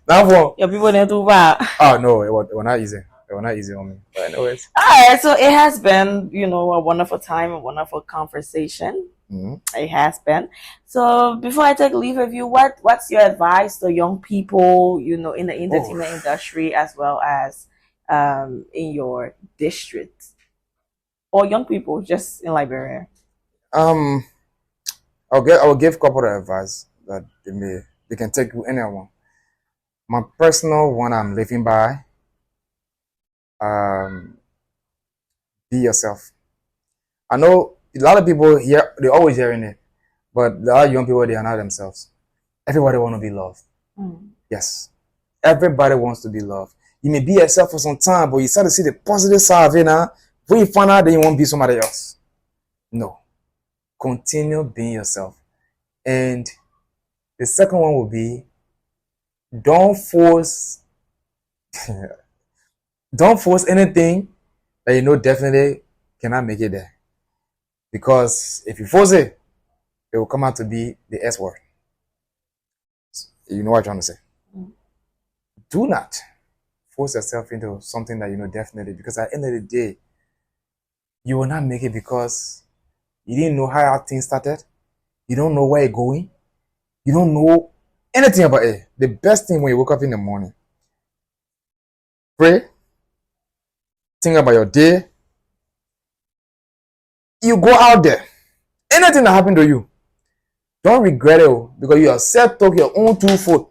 Now for your people didn't do bad. Oh no, it was not easy. It was not easy on me. But anyways. Alright, so it has been, a wonderful time, a wonderful conversation. It has been. So before I take leave of you, what's your advice to young people, in the entertainment industry as well as in your district, or young people just in Liberia? I will give corporate advice that they can take to anyone. My personal one I'm living by. Be yourself. I know a lot of people here, they're always hearing it, but a lot of young people, they are not themselves. Everybody want to be loved. Yes. Everybody wants to be loved. You may be yourself for some time, but you start to see the positive side of it now. When you find out that you won't be somebody else. No. Continue being yourself. And the second one will be, don't force anything that definitely cannot make it there. Because if you force it, it will come out to be the S word. You know what I'm trying to say? Do not force yourself into something that definitely, because at the end of the day, you will not make it because you didn't know how things started. You don't know where you're going. You don't know anything about it. The best thing when you wake up in the morning, pray, think about your day. You go out there. Anything that happened to you, don't regret it because you have set up your own 2 foot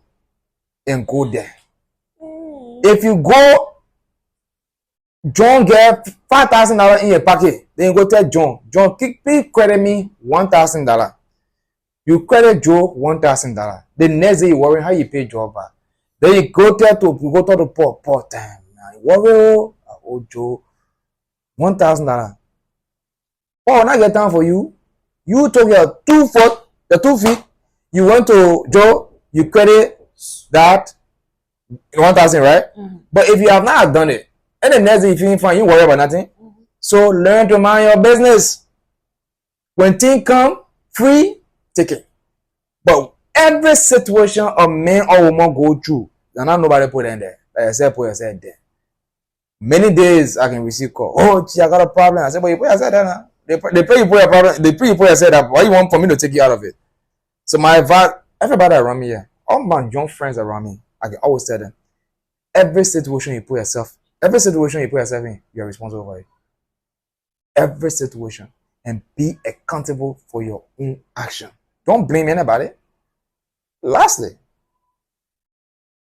and go there. If you go, John get $5,000 in your pocket, then you go tell John, please credit me $1,000. You credit Joe $1,000. The next day you worry how you pay Joe back. Then you go tell to Paul time. You worry, oh Joe, $1,000. Paul not get time for you. You took your 2 foot, the 2 feet. You went to Joe. You credit that 1,000, right? But if you have not done it, and the next day you feel fine, you worry about nothing. So learn to mind your business. When things come free, take it. But every situation a man or woman go through, and not nobody put in there. Like I said, put yourself there. Many days I can receive call. Oh, gee, I got a problem. I said, but you put yourself there now. They pray you put your problem. They pray you put yourself there. Why you want for me to take you out of it? So my advice, everybody around me here, all my young friends around me, I can always tell them, every situation you put yourself in, you are responsible for it. Every situation, and be accountable for your own action. Don't blame anybody. Lastly,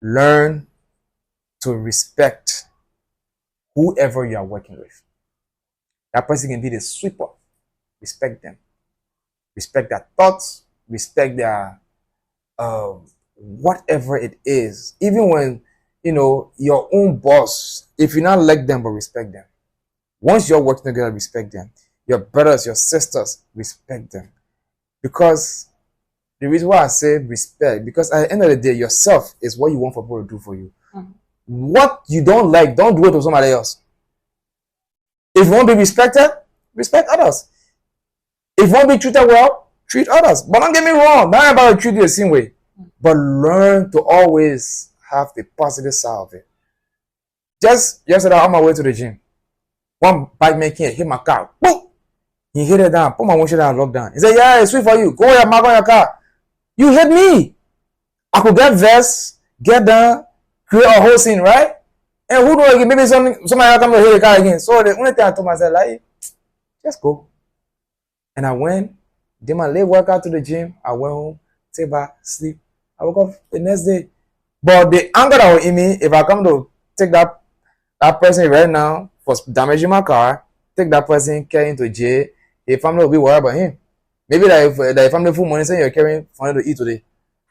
learn to respect whoever you are working with. That person can be the sweeper. Respect them. Respect their thoughts. Respect their whatever it is. Even when, your own boss, if you not like them, but respect them. Once you're working together, respect them. Your brothers, your sisters, respect them. Because the reason why I say respect, because at the end of the day, yourself is what you want for people to do for you. What you don't like, don't do it to somebody else. If you want to be respected, respect others. If you want to be treated well, treat others. But don't get me wrong, not about to treat you the same way. But learn to always have the positive side of it. Just yesterday, on my way to the gym, one bike man came, hit my car. Boom! He hit it down, put my windshield down, locked down. He said, yeah, it's sweet for you. Go ahead, mark on your car. You hit me. I could get vest, get down, create a whole scene, right? And who knows, maybe somebody else come to hit the car again. So the only thing I told myself, like, just go. And I went, did my late workout to the gym. I went home, take a bath, sleep. I woke up the next day. But the anger that was in me, if I come to take that person right now for damaging my car, take that person, carry into jail, the family will be worried about him. Maybe that if the family full money, say you're carrying for to eat today.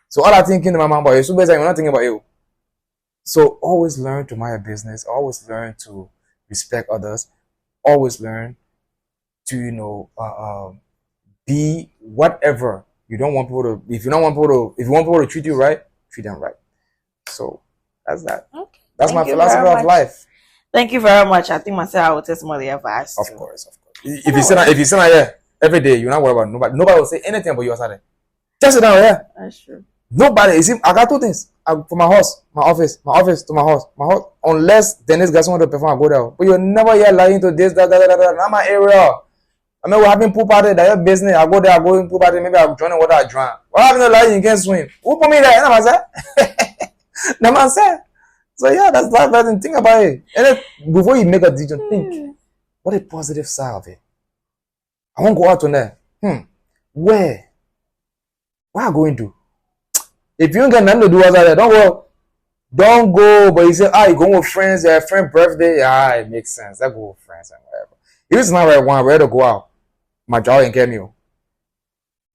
So all I thinking to my mom about you, so basically you're not thinking about you. So always learn to mind your business. Always learn to respect others. Always learn to be whatever you don't want people to. If you want people to treat you right, treat them right. So that's that. Okay. That's my philosophy of life. Thank you very much. I think myself I will take some of the advice. Of course. If you sit down here every day, you're not worried about nobody. Nobody will say anything about you outside. Just sit down here. That's true. Nobody. You see, I got 2 things. For my house, my office to my house. Unless Dennis got someone to perform, I go there. But you'll never hear lying to this, that. Not my area. I mean, we're having pool party, that's your business. I go there, I go in pool party, maybe I'll join what I drown. What happened to lying? You can't swim. Who put me there? No man said. So yeah, that's life. I didn't think about it. And then, before you make a decision, think, what a positive side of it. I won't go out on there. Where? What are you going to? If you don't get nothing to do outside there, don't go. Don't go. But you say, you going with friends, your friend birthday. Yeah, it makes sense. I go with friends and whatever. If it's not right one, where to go out, my job ain't get me.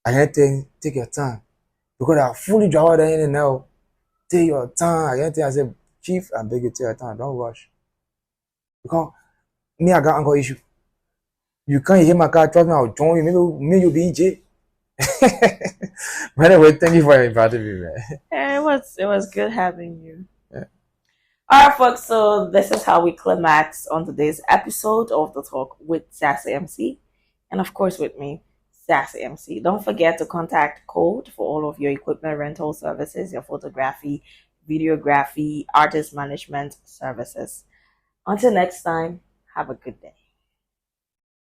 I can't take your time. Because I fully drive there in and out. Take your time. I say, Chief, I beg you, take your time. Don't rush. Because me, I got anger issue. You can't hit my car, trust me, I'll join you. Maybe you'll be in jail. But anyway, thank you for inviting me, man. Yeah, it was good having you. Yeah. All right, folks. So this is how we climax on today's episode of the talk with Sassy MC, and of course with me, Sassy MC. Don't forget to contact Code for all of your equipment rental services, your photography, videography, artist management services. Until next time, have a good day.